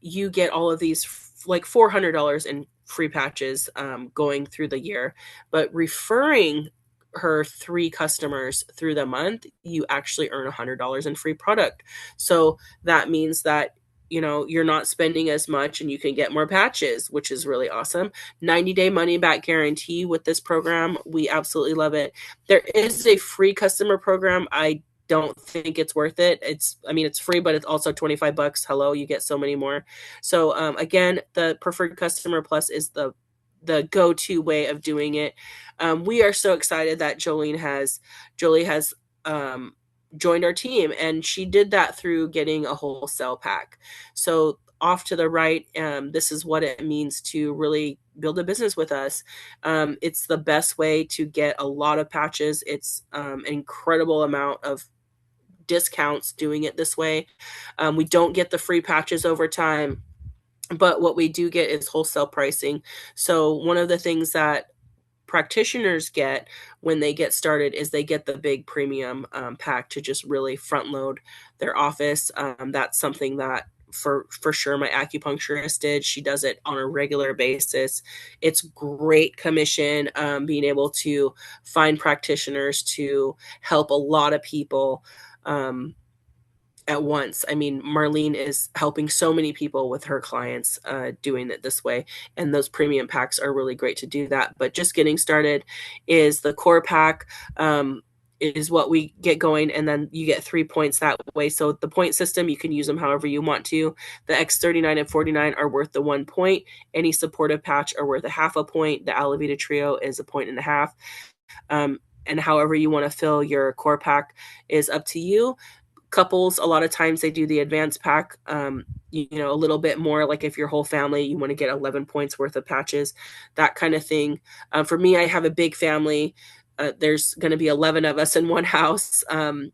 Speaker 5: you get all of these like $400 in free patches going through the year. But referring her 3 customers through the month, you actually earn $100 in free product. So that means that you're not spending as much and you can get more patches, which is really awesome. 90-day money back guarantee with this program. We absolutely love it. There is a free customer program. I don't think it's worth it. It's free, but it's also $25. Hello, you get so many more. So again, the preferred customer plus is the go-to way of doing it. We are so excited that Joli has joined our team, and she did that through getting a wholesale pack. So off to the right, this is what it means to really build a business with us. It's the best way to get a lot of patches. It's an incredible amount of discounts doing it this way. We don't get the free patches over time, but what we do get is wholesale pricing. So one of the things that practitioners get when they get started is they get the big premium pack to just really front load their office. That's something that for sure my acupuncturist did. She does it on a regular basis. It's great commission, being able to find practitioners to help a lot of people at once. I mean, Marlene is helping so many people with her clients doing it this way, and those premium packs are really great to do that. But just getting started is the core pack, is what we get going, and then you get 3 points that way. So the point system, you can use them however you want to. The X39 and 49 are worth the 1 point. Any supportive patch are worth a half a point. The Alavita Trio is 1.5 points. And however you want to fill your core pack is up to you. Couples, a lot of times they do the advanced pack, a little bit more, like if your whole family, you want to get 11 points worth of patches, that kind of thing. For me, I have a big family. There's going to be 11 of us in one house.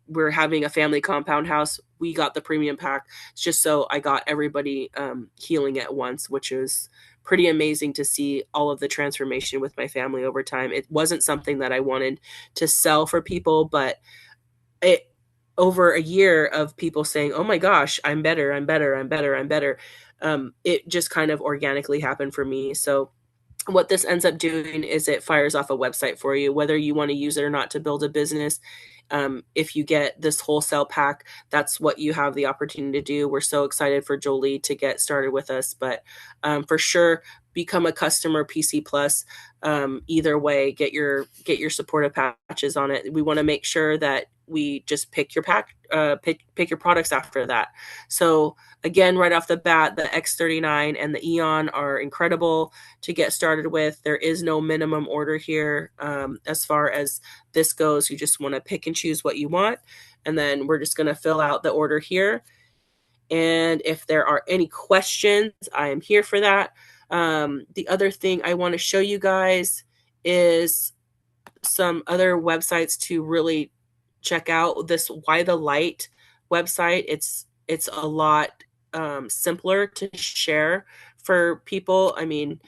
Speaker 5: We're having a family compound house. We got the premium pack just so I got everybody healing at once, which is pretty amazing to see all of the transformation with my family over time. It wasn't something that I wanted to sell for people, but over a year of people saying, oh my gosh, I'm better. It just kind of organically happened for me. So what this ends up doing is it fires off a website for you, whether you want to use it or not to build a business. If you get this wholesale pack, that's what you have the opportunity to do. We're so excited for Joli to get started with us, but for sure, become a customer PC Plus. Either way, get your supportive patches on it. We want to make sure that we just pick your pick your products after that. So again, right off the bat, the X39 and the Eon are incredible to get started with. There is no minimum order here. As far as this goes, you just want to pick and choose what you want. And then we're just going to fill out the order here. And if there are any questions, I am here for that. The other thing I want to show you guys is some other websites to really check out. This Why the Light website. It's a lot simpler to share for people. I mean,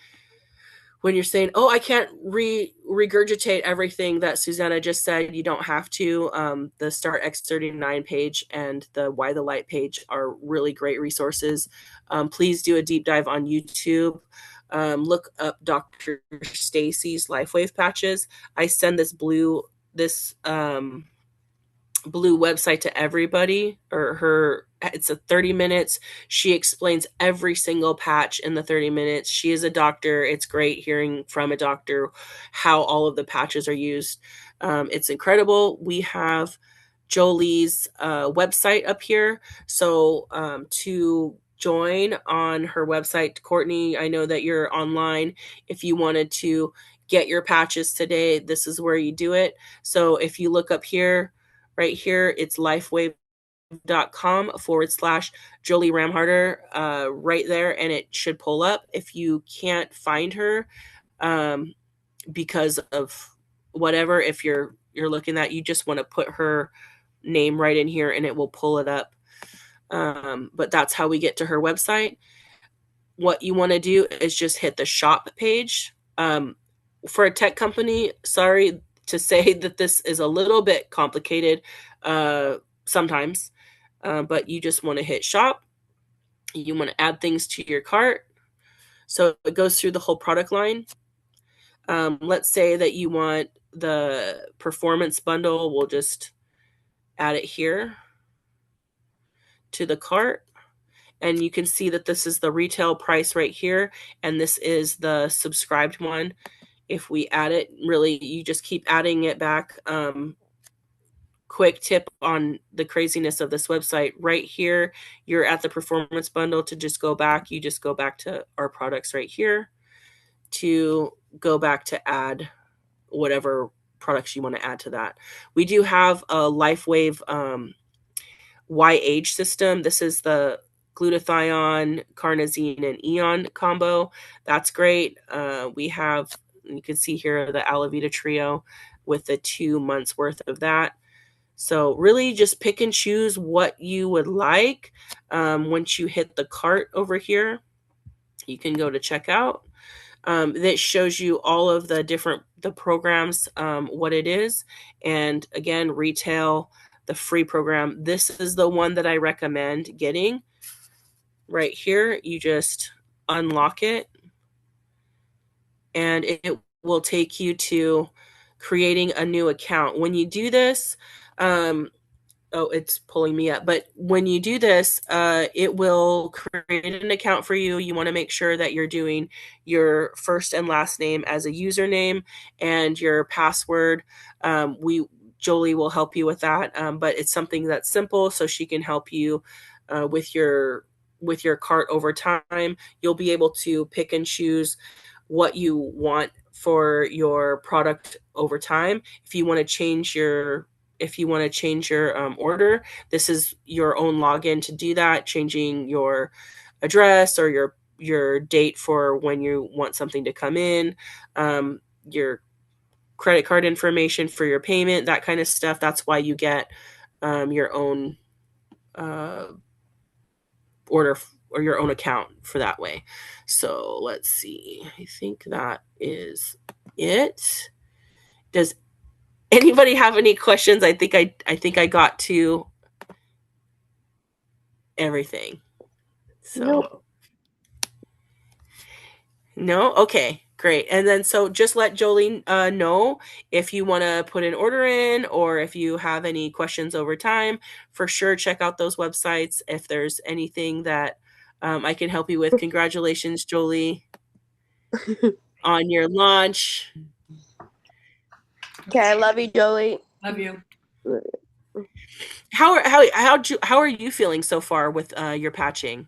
Speaker 5: when you're saying, oh, I can't regurgitate everything that Susanna just said, you don't have to. The Start X39 page and the Why the Light page are really great resources. Please do a deep dive on YouTube. Look up Dr. Stacy's LifeWave patches. I send this blue website to everybody, or it's a 30 minutes. She explains every single patch in the 30 minutes. She is a doctor. It's great hearing from a doctor how all of the patches are used. It's incredible. We have Joli's website up here. So to join on her website, Courtney, I know that you're online. If you wanted to get your patches today, this is where you do it. So if you look up here, right here, it's lifewave.com/Joli Ramharter, right there, and it should pull up. If you can't find her because of whatever, if you're looking at, you just want to put her name right in here and it will pull it up. But that's how we get to her website. What you want to do is just hit the shop page. For a tech company, sorry to say that this is a little bit complicated sometimes, but you just want to hit shop. You want to add things to your cart. So it goes through the whole product line. Let's say that you want the performance bundle. We'll just add it here to the cart. And you can see that this is the retail price right here. And this is the subscribed one. If we add it, really, you just keep adding it back. Quick tip on the craziness of this website. Right here, you're at the performance bundle. To just go back, you just go back to our products right here to go back to add whatever products you want to add to that. We do have a LifeWave YH system. This is the glutathione, carnosine, and eon combo. That's great. We have, you can see here, the Alavita trio with the 2 months worth of that. So really just pick and choose what you would like. Once you hit the cart over here, you can go to checkout. That shows you all of the programs, what it is. And again, retail, the free program. This is the one that I recommend getting. Right here, you just unlock it and it will take you to creating a new account. When you do this, oh, it's pulling me up. But when you do this, it will create an account for you. You want to make sure that you're doing your first and last name as a username and your password. Joli will help you with that, but it's something that's simple, so she can help you with your cart over time. You'll be able to pick and choose what you want for your product over time. If you want to change your order, this is your own login to do that, changing your address or your date for when you want something to come in, your credit card information for your payment, that kind of stuff. That's why you get your own order or your own account for that way. So let's see. I think that is it. Does anybody have any questions? I think I got to everything. So
Speaker 6: Nope.
Speaker 5: No? Okay, great. And then so just let Joli know if you want to put an order in or if you have any questions over time. For sure, check out those websites if there's anything that I can help you with. Congratulations, Joli, on your launch.
Speaker 6: Okay, I love you, Joli.
Speaker 10: Love you.
Speaker 5: How are you feeling so far with your patching?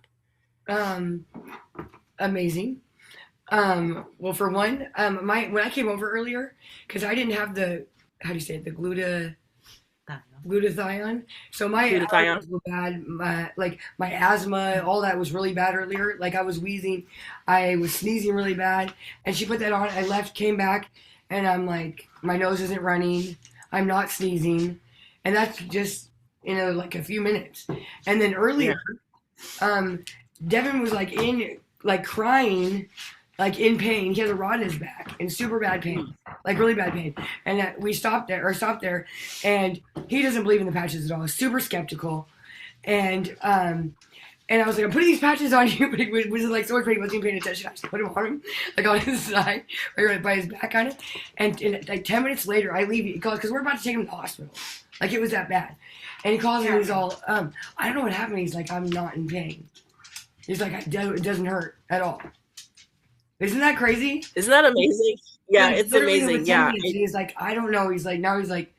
Speaker 10: Amazing. Well, for one, when I came over earlier, because I didn't have the, how do you say it, the glutathione. So my allergies were bad. My asthma, all that was really bad earlier. Like I was wheezing, I was sneezing really bad. And she put that on. I left, came back, and I'm like, my nose isn't running. I'm not sneezing, and that's just like a few minutes. And then earlier, Devin was like in like crying, like in pain. He has a rod in his back in super bad pain, like really bad pain. And we stopped there, and he doesn't believe in the patches at all. Super skeptical. And I was like, I'm putting these patches on you, but he was like so afraid he wasn't even paying attention. I just put him on him, like on his side, right by his back kind of. And like 10 minutes later, I leave. He calls, because we're about to take him to the hospital. Like it was that bad. And he calls and he's all, I don't know what happened. He's like, I'm not in pain. He's like, it doesn't hurt at all. Isn't that crazy?
Speaker 5: Isn't that amazing? Yeah, it's amazing. Yeah.
Speaker 10: He's like, I don't know. He's like, now he's like,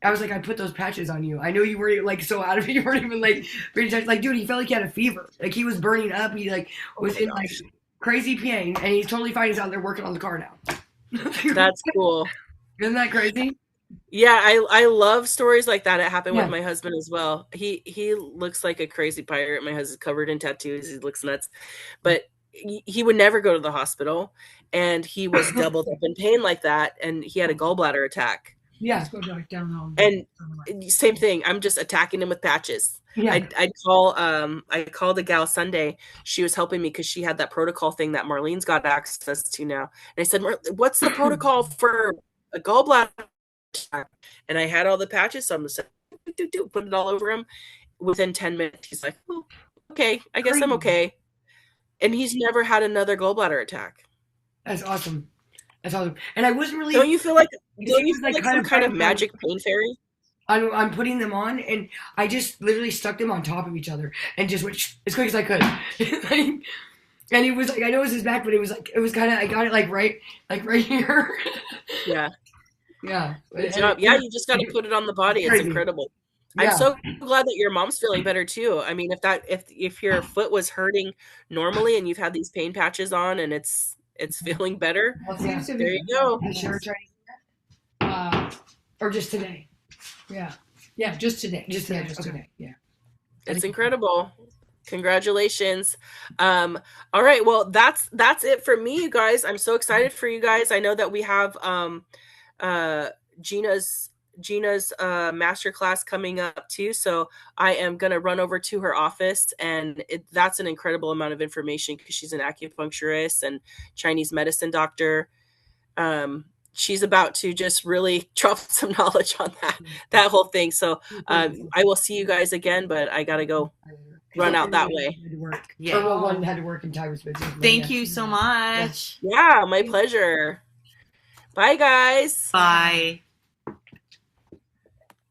Speaker 10: I was like, I put those patches on you. I know you were like so out of it. You weren't even like, like, dude, he felt like he had a fever. Like he was burning up. He like was in like crazy pain, and he's totally fine. He's out there working on the car now.
Speaker 5: That's cool.
Speaker 10: Isn't that crazy?
Speaker 5: Yeah, I love stories like that. It happened with my husband as well. He looks like a crazy pirate. My husband's covered in tattoos. He looks nuts, but he would never go to the hospital, and he was doubled up in pain like that, and he had a gallbladder attack.
Speaker 4: Yeah, let's go down home.
Speaker 5: And same thing. I'm just attacking him with patches.
Speaker 10: Yeah.
Speaker 5: I called a gal Sunday. She was helping me because she had that protocol thing that Marlene's got access to now. And I said, what's the protocol for a gallbladder attack? And I had all the patches, so I'm just like, put it all over him. Within 10 minutes, he's like, oh, okay, I guess I'm okay. And he's never had another gallbladder attack.
Speaker 10: That's awesome. That's awesome. And I wasn't really.
Speaker 5: Don't you feel like some kind of magic pain fairy?
Speaker 10: I'm putting them on, and I just literally stuck them on top of each other and just went as quick as I could. And it was like, I know it was his back, but it was kind of, I got it like right here. Yeah.
Speaker 5: Yeah. Good job. Yeah, you just got to put it on the body. It's incredible. Yeah. I'm so glad that your mom's feeling better too. I mean, if your foot was hurting normally and you've had these pain patches on and it's feeling better, there you go.
Speaker 10: Sure, or just today.
Speaker 4: Yeah, just today. Just today. Yeah.
Speaker 5: It's incredible. Congratulations. All right. Well, that's it for me, you guys. I'm so excited for you guys. I know that we have Gina's masterclass coming up too. So I am going to run over to her office, and that's an incredible amount of information because she's an acupuncturist and Chinese medicine doctor. She's about to just really drop some knowledge on that whole thing. So I will see you guys again, but I got to go run out that way.
Speaker 10: Yeah. Or one had to work in Tyler's business.
Speaker 2: Thank you so much.
Speaker 5: Yeah, my pleasure. Bye, guys.
Speaker 2: Bye.